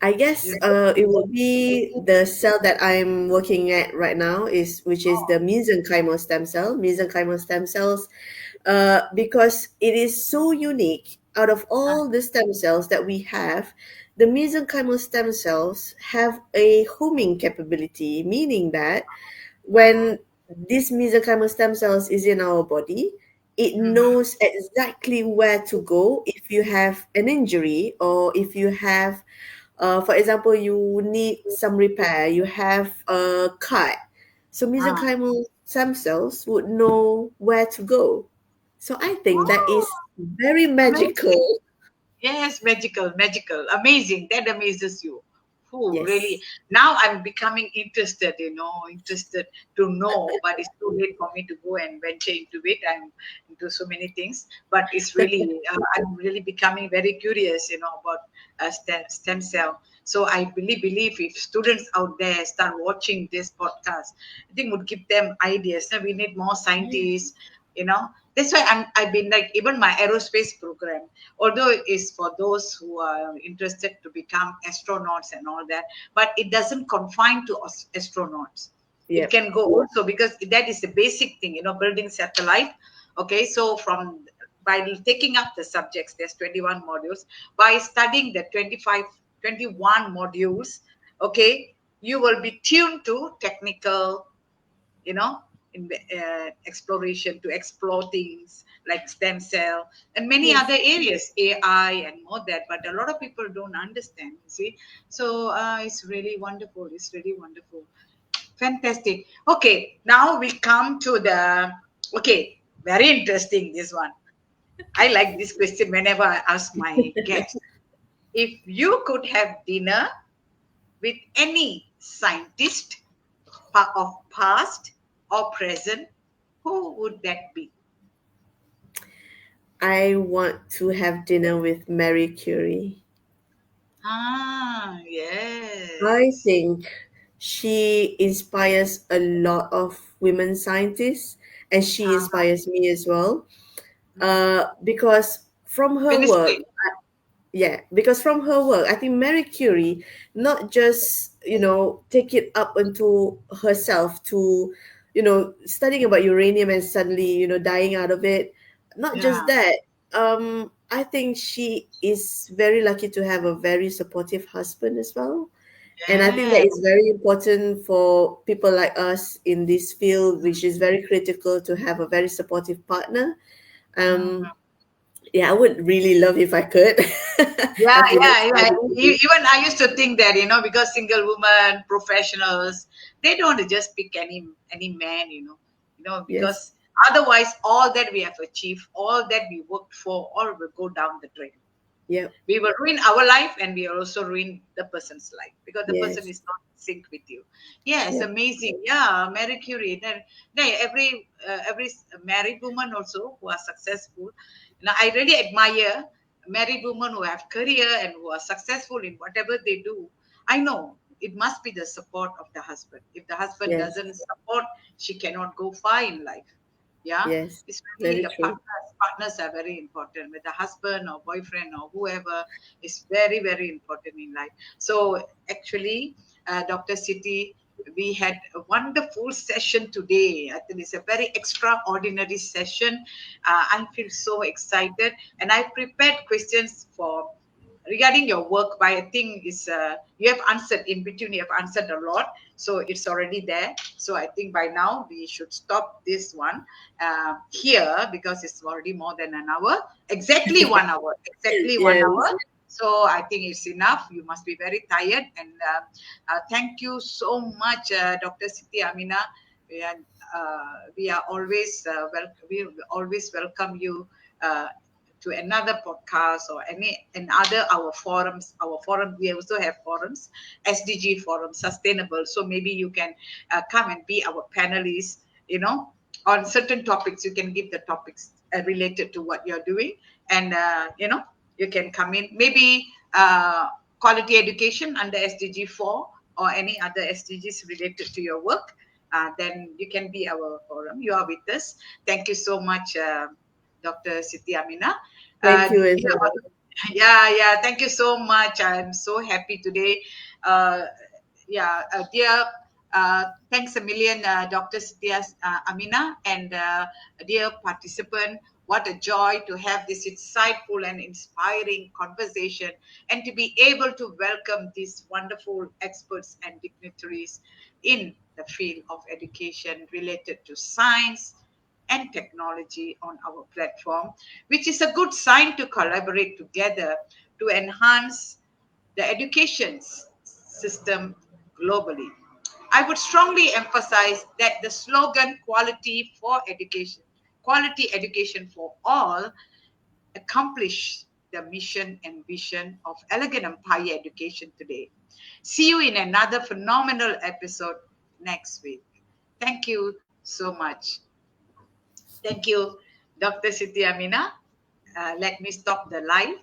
I guess You it will be the cell that I'm working at right now is which is the oh, mesenchymal stem cell. Mesenchymal stem cells, because it is so unique. Out of uh, all the stem cells that we have, the mesenchymal stem cells have a homing capability, meaning that when this mesenchymal stem cells is in our body, it mhm, knows exactly where to go if you have an injury or if you have, for example, you need some repair, you have a cut. So uh. mesenchymal stem cells would know where to go. So I think that is Oh, very amazing. magical. Yes, magical, magical, amazing. That amazes you. Who really? Yes. Now I'm becoming interested. Interested to know. But it's too late for me to go and venture into it. I'm into so many things. But it's really, I'm really becoming very curious. About stem cell. So I really believe if students out there start watching this podcast, I think would give them ideas. Now we need more scientists. That's why I've been like even my aerospace program, although it is for those who are interested to become astronauts and all that, but it doesn't confine to astronauts. It Yep. can go also because that is the basic thing, building satellite. Okay, so from by taking up the subjects, there's 21 modules. By studying the 21 modules, okay, you will be tuned to technical, you know in exploration, to explore things like stem cell and many Yes. other areas, AI and more that, but a lot of people don't understand, you see. So it's really wonderful, it's really wonderful. Fantastic. Okay, now we come to the, okay, very interesting, this one. I like this question whenever I ask my guests. If you could have dinner with any scientist of past or present, who would that be? I want to have dinner with Marie Curie. I Yes. think she inspires a lot of women scientists and she Uh, inspires me as well. mm, Because from her work, Ministry. yeah, because from her work, I think Marie Curie not just, take it up into herself to, studying about uranium and suddenly, dying out of it. Not just Yeah. that. I think she is very lucky to have a very supportive husband as well. And I think that Yes. is very important for people like us in this field, which is very critical to have a very supportive partner. Mhm. Um, yeah, I would really love if I could. Yeah, I've been yeah, yeah. aspiring to be. Even I used to think that, because single women, professionals, they don't just pick any man, Yes. because otherwise all that we have achieved, all that we worked for, all will go down the drain. Yep. We will ruin our life, and we will also ruin the person's life because the person Yes. is not in sync with you. Yes, Yep. amazing. Yeah, Marie Curie. Then every married woman also who are successful. Now I really admire married women who have career and who are successful in whatever they do. I know it must be the support of the husband. If the husband Yes. doesn't support, she cannot go far in life. Yeah, Yes. it's really Very the true. partners are very important, with the husband or boyfriend or whoever is very very important in life. So actually, Dr. Siti, we had a wonderful session today. I think it's a very extraordinary session. I feel so excited, and I prepared questions for regarding your work, but I think is you have answered in between. You have answered a lot, so it's already there. So I think by now we should stop this one here, because it's already more than an hour. Exactly 1 hour. Exactly one Yes. hour. So I think it's enough. You must be very tired, and thank you so much, Dr. Siti Aminah. We are always we always welcome you. To another podcast or any another our forum. We also have forums, SDG forum, sustainable. So maybe you can come and be our panelist, on certain topics. You can give the topics related to what you're doing, and you can come in, maybe quality education under SDG 4 or any other SDGs related to your work. Then you can be our forum. You are with us. Thank you so much, Dr. Siti Aminah. Thank you as Dear, well. yeah, yeah. Thank you so much. I'm so happy today. Uh, yeah, dear. Thanks a million, Dr. Siti Aminah, and dear participant. What a joy to have this insightful and inspiring conversation, and to be able to welcome these wonderful experts and dignitaries in the field of education related to science and technology on our platform, which is a good sign to collaborate together to enhance the education system globally. I would strongly emphasize that the slogan quality education for all, accomplish the mission and vision of Elegant Empire Education today. See you in another phenomenal episode next week. Thank you so much. Thank you, Dr. Siti Amina. Let me stop the live.